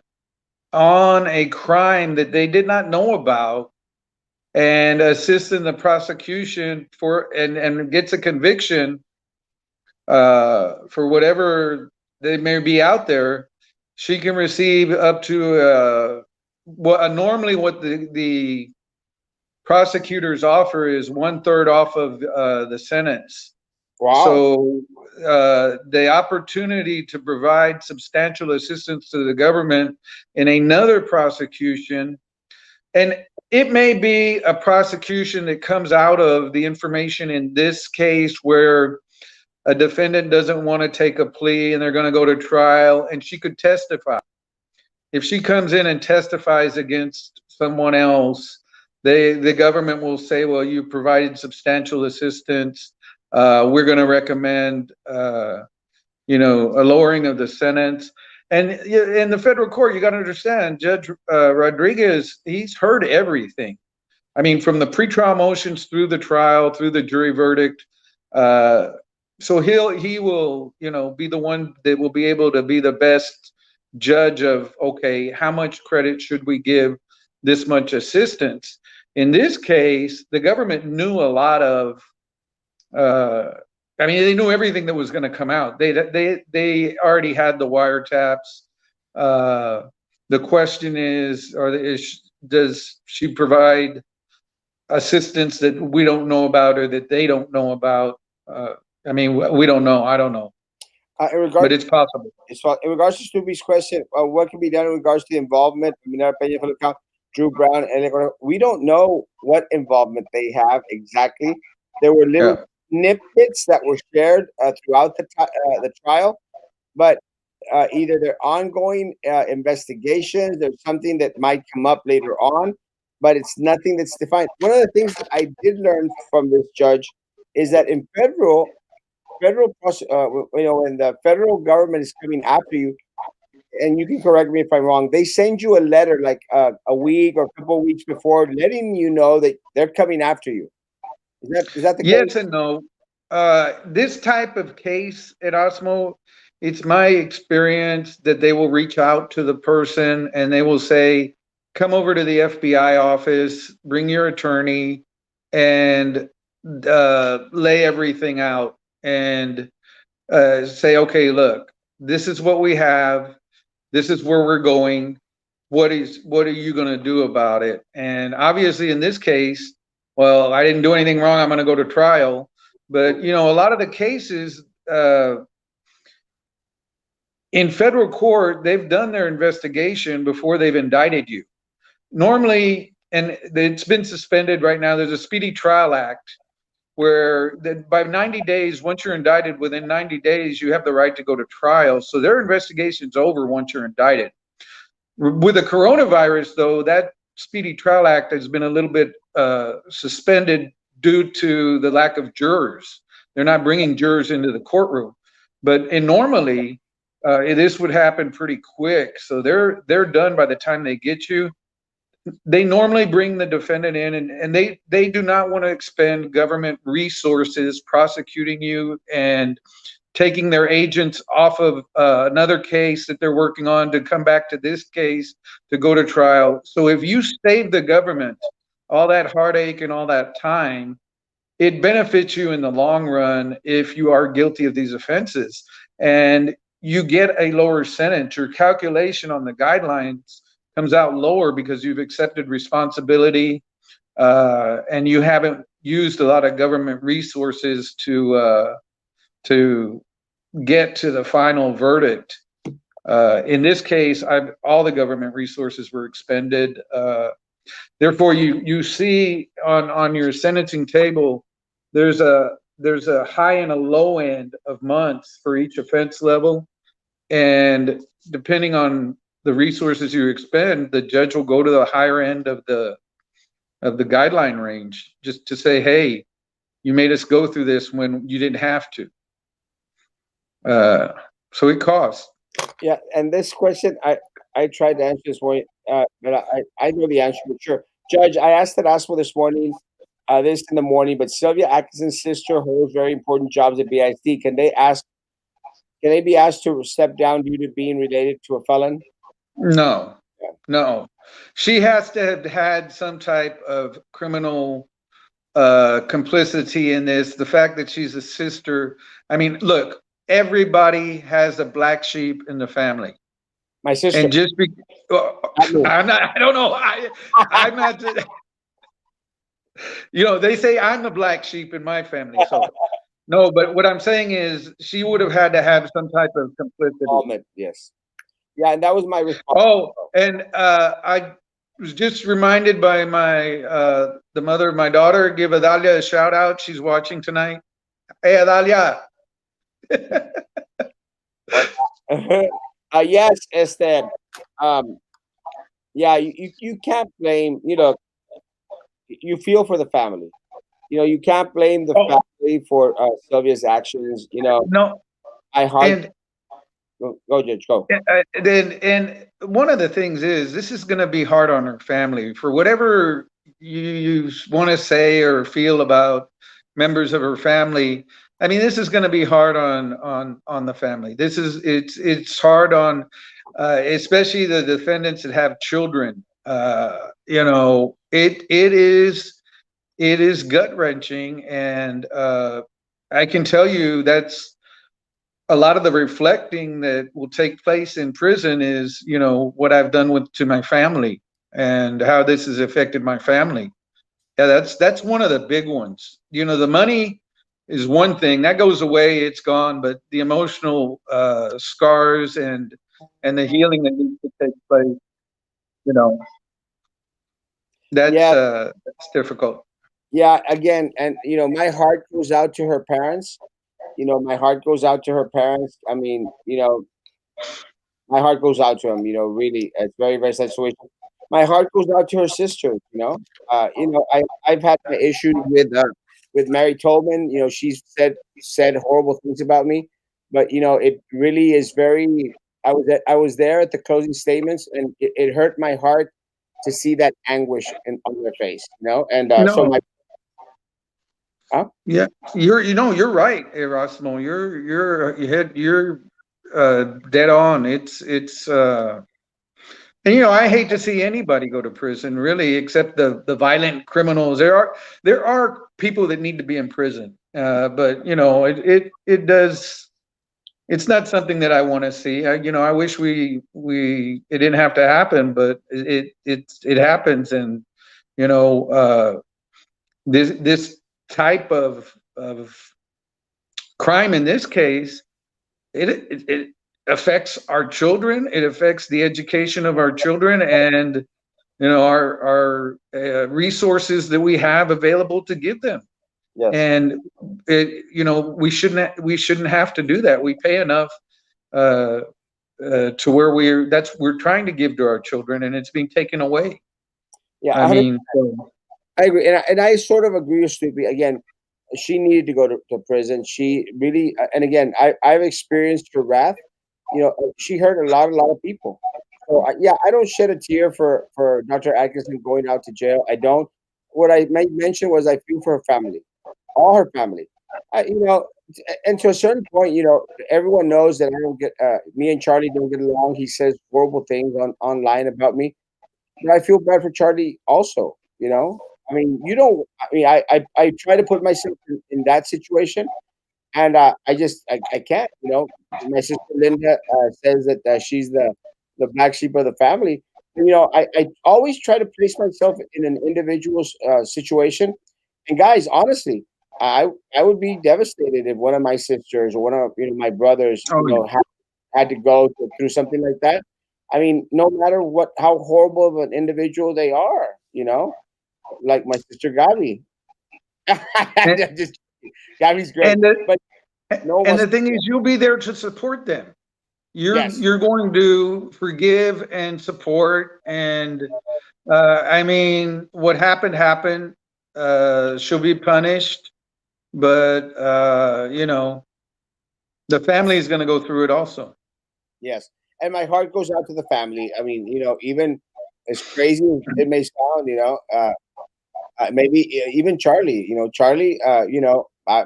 on a crime that they did not know about and assists in the prosecution and gets a conviction for whatever they may be out there, she can receive up to normally what the prosecutors offer is 1/3 off of the sentence. Wow. So the opportunity to provide substantial assistance to the government in another prosecution, and it may be a prosecution that comes out of the information in this case where a defendant doesn't want to take a plea and they're going to go to trial, and she could testify. If she comes in and testifies against someone else, the government will say, well, you provided substantial assistance. We're going to recommend, a lowering of the sentence. And in the federal court, you got to understand, Judge Rodriguez, he's heard everything. I mean, from the pretrial motions through the trial, through the jury verdict. So he will, be the one that will be able to be the best judge of, okay, how much credit should we give this much assistance? In this case, the government knew a lot of, they knew everything that was going to come out. They already had the wiretaps. The question is, does she provide assistance that we don't know about or that they don't know about? We don't know. I don't know. But it's possible. In regards to Snoopy's question, what can be done in regards to the involvement? Drew Brown, and we don't know what involvement they have exactly. There were little snippets that were shared throughout the trial, but either they're ongoing investigations, there's something that might come up later on, but it's nothing that's defined. One of the things that I did learn from this judge is that in when the federal government is coming after you, and you can correct me if I'm wrong, they send you a letter like a week or a couple of weeks before, letting you know that they're coming after you. Is that the case? Yes and no. This type of case, Erasmo, it's my experience that they will reach out to the person and they will say, come over to the FBI office, bring your attorney, and lay everything out and say, okay, look, this is what we have. This is where we're going. What are you going to do about it? And obviously in this case, well, I didn't do anything wrong, I'm going to go to trial. But, a lot of the cases in federal court, they've done their investigation before they've indicted you. Normally, and it's been suspended right now, there's a Speedy Trial Act where by 90 days, once you're indicted, within 90 days, you have the right to go to trial. So their investigation's over once you're indicted. With the coronavirus, though, that Speedy Trial Act has been a little bit suspended due to the lack of jurors. They're not bringing jurors into the courtroom. But normally, this would happen pretty quick. So they're done by the time they get you. They normally bring the defendant in, and they do not want to expend government resources prosecuting you and taking their agents off of another case that they're working on to come back to this case to go to trial. So if you save the government all that heartache and all that time, it benefits you in the long run if you are guilty of these offenses. And you get a lower sentence. Your calculation on the guidelines comes out lower because you've accepted responsibility and you haven't used a lot of government resources to get to the final verdict. In this case, all the government resources were expended. Therefore, you see on your sentencing table, there's a high and a low end of months for each offense level, and depending on the resources you expend, the judge will go to the higher end of the guideline range, just to say, hey, you made us go through this when you didn't have to. So it costs. Yeah, and this question, I tried to answer this morning, but I know the answer, but sure. Judge, I asked Erasmo this morning, this in the morning, but Sylvia Atkinson's sister holds very important jobs at BIC. Can they be asked to step down due to being related to a felon? No, no. She has to have had some type of criminal complicity in this. The fact that she's a sister, look, everybody has a black sheep in the family. My sister. And just be, Not me. I'm not, I don't know. I'm not, they say I'm the black sheep in my family. So no, but what I'm saying is she would have had to have some type of complicity. Involvement, yes. Yeah, and that was my response. Oh, and I was just reminded by the mother of my daughter. Give Adalia a shout out. She's watching tonight. Hey, Adalia. Yes, Esther. Um, yeah, you can't blame, you feel for the family. You can't blame the Oh family for Sylvia's actions. no, I heart and go, Judge, go. and one of the things is this is going to be hard on her family for whatever you want to say or feel about members of her family. I mean, this is going to be hard on the family. It's hard on especially the defendants that have children. It is gut wrenching, and I can tell you that's a lot of the reflecting that will take place in prison is, what I've done to my family and how this has affected my family. Yeah, that's one of the big ones. The money is one thing that goes away, it's gone, but the emotional scars and the healing that needs to take place, you know, Yeah, that's difficult. yeah. Again, and my heart goes out to her parents. My heart goes out to her parents. I mean, my heart goes out to them. Really, it's very, very sad situation. My heart goes out to her sisters. I've had my issues with Mary Tolman. She's said horrible things about me, but it really is very. I was there at the closing statements, and it hurt my heart to see that anguish on their face. And so No, my. Huh? yeah, you're right, Erasmo. You're dead on. And I hate to see anybody go to prison, really, except the violent criminals. There are people that need to be in prison, but it does. It's not something that I want to see. I wish it didn't have to happen, but it happens, and you know this type of crime in this case, it affects our children. It affects the education of our children, and our resources that we have available to give them. Yes. And we shouldn't have to do that. We pay enough uh, to where we're trying to give to our children, and it's being taken away. Yeah. I mean, so, I agree, and I sort of agree with Snoopy. Again, she needed to go to prison. She really, and again, I've experienced her wrath. She hurt a lot of people. So yeah, I don't shed a tear for Dr. Atkinson going out to jail. I don't. What I might mention was I feel for her family, all her family. And to a certain point, everyone knows that I don't get. Me and Charlie don't get along. He says horrible things online about me, but I feel bad for Charlie also. I mean, you don't. I mean, I try to put myself in that situation, and I can't. My sister Linda says that she's the black sheep of the family. And, I always try to place myself in an individual's situation. And guys, honestly, I I would be devastated if one of my sisters or one of my brothers oh yeah. had to go through something like that. I mean, no matter how horrible of an individual they are, like my sister Gabi. And, Just Gabi's great, and the but no one and wants the to. thing is, you'll be there to support them. You're Yes, you're going to forgive and support, and I mean, what happened. She'll be punished, but the family is going to go through it also. yes, and my heart goes out to the family. I mean, even as crazy as it may sound, maybe even Charlie. Charlie.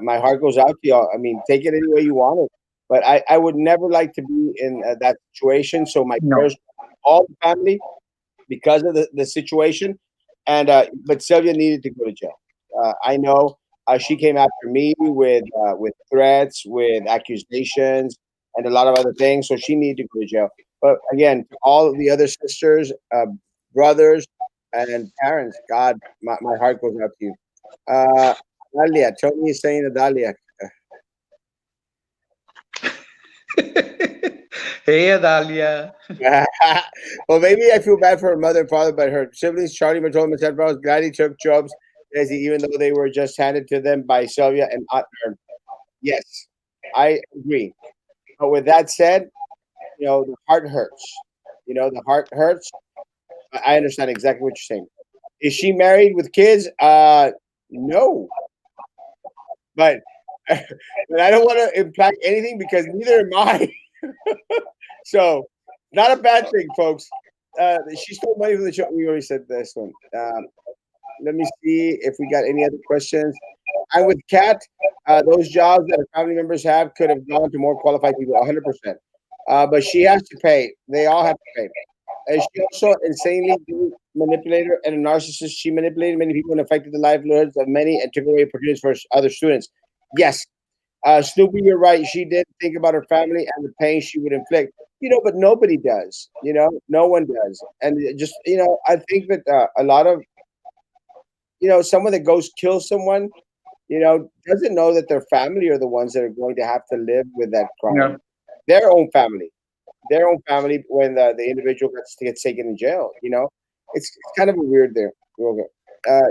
My heart goes out to y'all. I mean, take it any way you want it, but I would never like to be in that situation. So my No, prayers, all the family, because of the situation. And but Sylvia needed to go to jail. I know she came after me with threats, with accusations, and a lot of other things. So she needed to go to jail. But again, to all of the other sisters, brothers, and parents, God, my heart goes out to you. Uh, Dalia, Tony is saying Dalia. Hey, Adalia. Well, maybe I feel bad for her mother and father, but her siblings, Charlie, Matoma, and said, I was glad he took jobs, even though they were just handed to them by Sylvia and not earned. Yes, I agree. But with that said, the heart hurts. The heart hurts. I understand exactly what you're saying. Is she married with kids? No. But but I don't want to impact anything because neither am I. So not a bad thing, folks. She stole money from the show. We already said this one. Let me see if we got any other questions. I'm with Kat. Those jobs that her family members have could have gone to more qualified people, 100%. But she has to pay. They all have to pay. And she also insanely manipulator and a narcissist. She manipulated many people and affected the livelihoods of many and took away opportunities for other students. Yes, Snoopy, you're right. She did think about her family and the pain she would inflict. But nobody does. No one does. And just I think that a lot of someone that goes kill someone, doesn't know that their family are the ones that are going to have to live with that crime. Yeah. Their own family. Their own family when the individual gets taken in jail. It's kind of a weird there. Okay.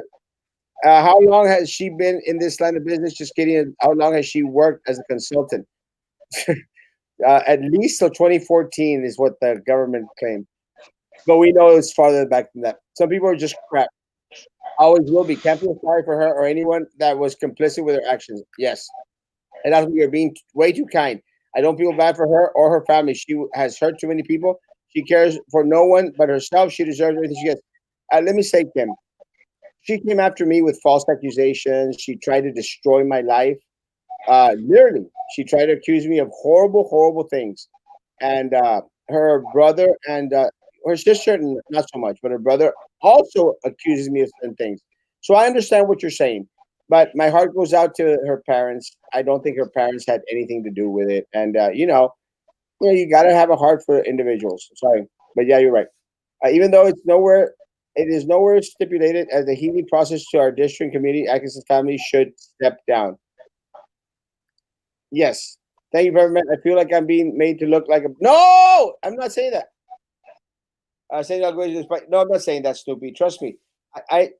How long has she been in this line of business? Just kidding. How long has she worked as a consultant? At least till 2014 is what the government claimed. But we know it's farther back than that. Some people are just crap. Always will be. Can't feel sorry for her or anyone that was complicit with her actions. Yes. And that's we are being way too kind. I don't feel bad for her or her family. She has hurt too many people. She cares for no one but herself. She deserves everything she gets. Let me say, Kim, she came after me with false accusations. She tried to destroy my life. Literally, she tried to accuse me of horrible, horrible things. And her brother and her sister, not so much, but her brother also accuses me of certain things. So I understand what you're saying. But my heart goes out to her parents. I don't think her parents had anything to do with it. And you got to have a heart for individuals. Sorry, but yeah, you're right. Even though it is nowhere stipulated as a healing process to our district community. Atkinson family should step down. Yes, thank you very much. I feel like I'm being made to look like a no. I'm not saying that. Saying I'll go to this, but no, I'm not saying that, Snoopy. Trust me.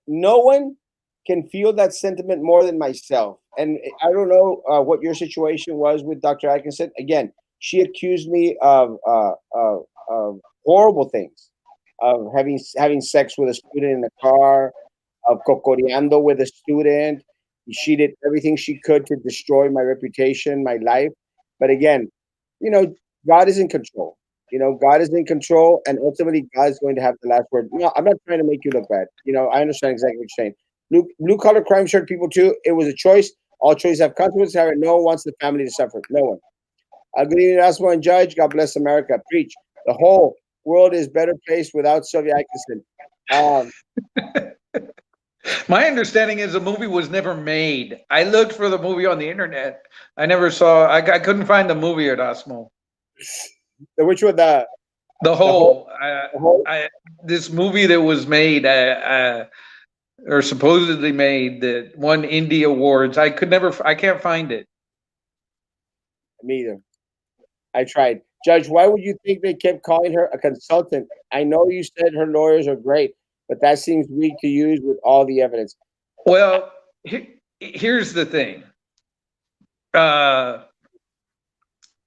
No one can feel that sentiment more than myself. And I don't know what your situation was with Dr. Atkinson. Again, she accused me of horrible things, of having sex with a student in a car, of cocoreando with a student. She did everything she could to destroy my reputation, my life. But again, God is in control. God is in control, and ultimately, God is going to have the last word. I'm not trying to make you look bad. I understand exactly what you're saying. Blue collar crime shirt people too. It was a choice. All choices have consequences. However, no one wants the family to suffer. No one. Good evening, Erasmo and Judge. God bless America. Preach. The whole world is better placed without Sylvia Atkinson. My understanding is the movie was never made. I looked for the movie on the internet. I never saw. I couldn't find the movie at Osmo. Which one? The The whole, whole. this movie that was made, or supposedly made, that won Indie awards. I can't find it. Me either. I tried. Judge, why would you think they kept calling her a consultant? I know you said her lawyers are great, but that seems weak to use with all the evidence. Well, here's the thing.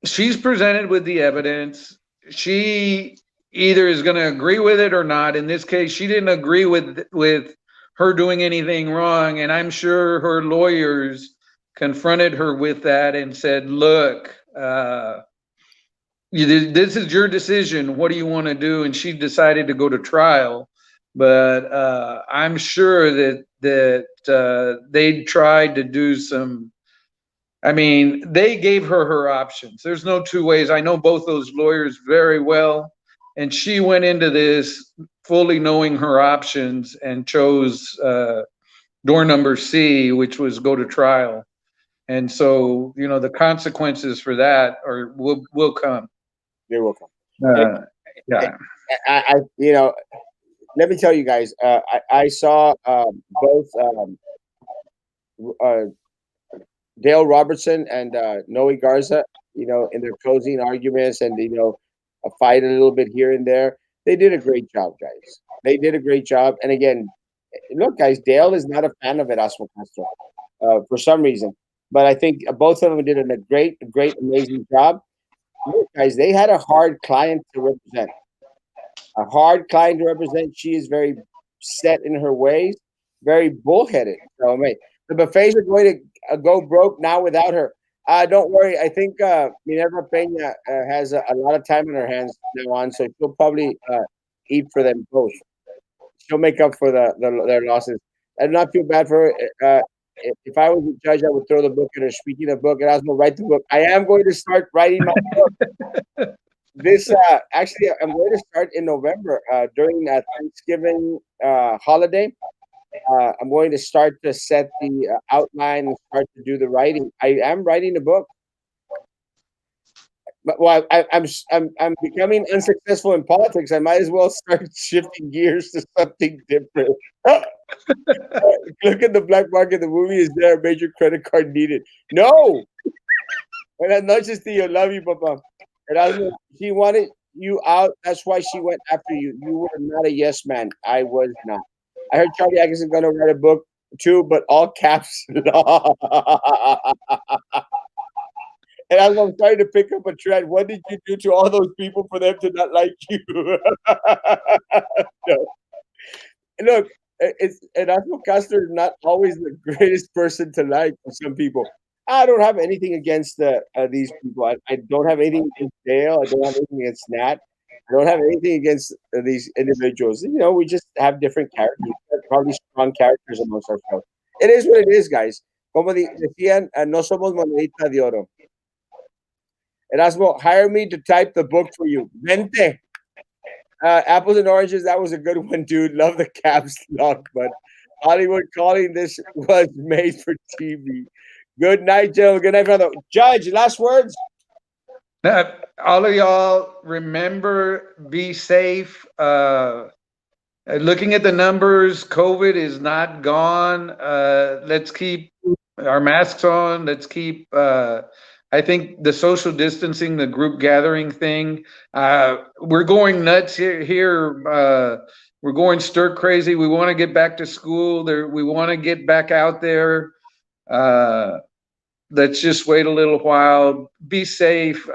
She's presented with the evidence. She either is going to agree with it or not. In this case, she didn't agree with her doing anything wrong, and I'm sure her lawyers confronted her with that and said, "Look, this is your decision. What do you want to do?" And she decided to go to trial. But I'm sure that they tried to do some. I mean, they gave her options. There's no two ways. I know both those lawyers very well, and she went into this fully knowing her options and chose door number C, which was go to trial. And so, the consequences for that will come. You're welcome. Uh, Yeah. you know, let me tell you guys. I saw both uh, Dale Robertson and Noe Garza. In their closing arguments, and a fight a little bit here and there. They did a great job, guys. They did a great job. And again, look, guys, Dale is not a fan of Erasmo Castro for some reason, but I think both of them did a great, great, amazing job. Look, guys, they had a hard client to represent. A hard client to represent. She is very set in her ways, very bullheaded. So, I mean, the buffets are going to go broke now without her. Don't worry. I think Minerva Peña has a lot of time on her hands now on, so she'll probably eat for them both. She'll make up for their losses. And not too bad for her. If I was a judge, I would throw the book at her. Speaking of book, Erasmo, write the book. I am going to start writing my book. This actually, I'm going to start in November during that Thanksgiving holiday. I'm going to start to set the outline and start to do the writing. I am writing a book. But well, I'm becoming unsuccessful in politics. I might as well start shifting gears to something different. Look at the black market. The movie is there. Major credit card needed. No, buenas noches, tío. Love you, papa. And she wanted you out. That's why she went after you. You were not a yes man. I was not. I heard Charlie Atkinson going to write a book too, but all caps. And I'm starting to pick up a trend. What did you do to all those people for them to not like you? No. Look, Erasmo Castro is not always the greatest person to like for some people. I don't have anything against these people. I don't have anything against Dale. I don't have anything against Nat. I don't have anything against these individuals. We just have different characters, probably strong characters amongst ourselves. It is what it is, guys. Como decían, no somos monedita de oro. Erasmo, hire me to type the book for you. Vente. Apples and oranges, that was a good one, dude. Love the caps lock, but Hollywood calling this was made for TV. Good night, Joe. Good night, brother. Judge, last words? All of y'all, remember, be safe. Looking at the numbers, COVID is not gone. Let's keep our masks on. Let's keep, I think, the social distancing, the group gathering thing. We're going nuts here. We're going stir crazy. We want to get back to school. We want to get back out there. Let's just wait a little while. Be safe.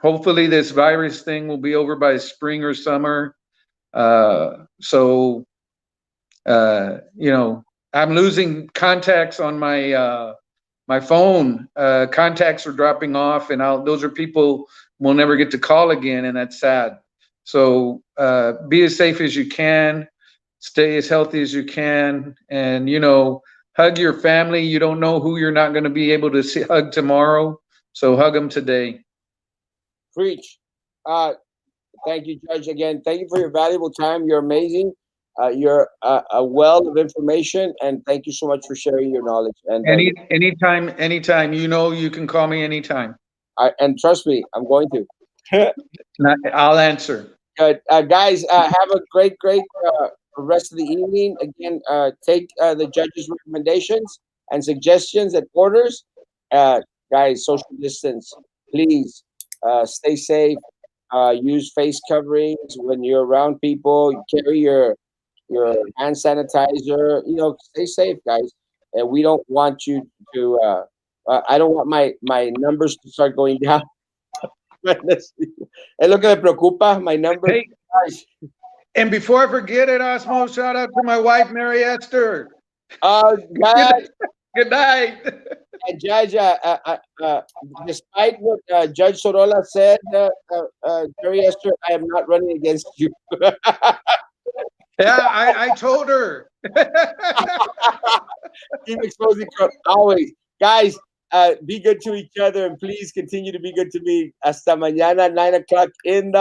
Hopefully, this virus thing will be over by spring or summer. So, I'm losing contacts on my phone. Contacts are dropping off, and those are people we'll never get to call again, and that's sad. So, be as safe as you can, stay as healthy as you can, and hug your family. You don't know who you're not going to be able to hug tomorrow, so hug them today. Preach. Thank you, Judge. Again, thank you for your valuable time. You're amazing. You're a well of information, and thank you so much for sharing your knowledge. And anytime. You can call me anytime. And trust me, I'm going to. I'll answer. Good, guys. Have a great rest of the evening. Again, take the judge's recommendations and suggestions and orders. Guys, social distance, please. Stay safe. Use face coverings when you're around people. Carry your hand sanitizer. Stay safe, guys. And we don't want you to. I don't want my numbers to start going down. Es lo que me preocupa. My numbers. Hey, and before I forget it, Osmo, shout out to my wife, Mary Esther. God. Good night. And Judge, despite what Judge Sorola said, Jerry Esther, I am not running against you. Yeah, I told her. Keep exposing always. Guys, be good to each other, and please continue to be good to me. Hasta mañana, 9 o'clock in the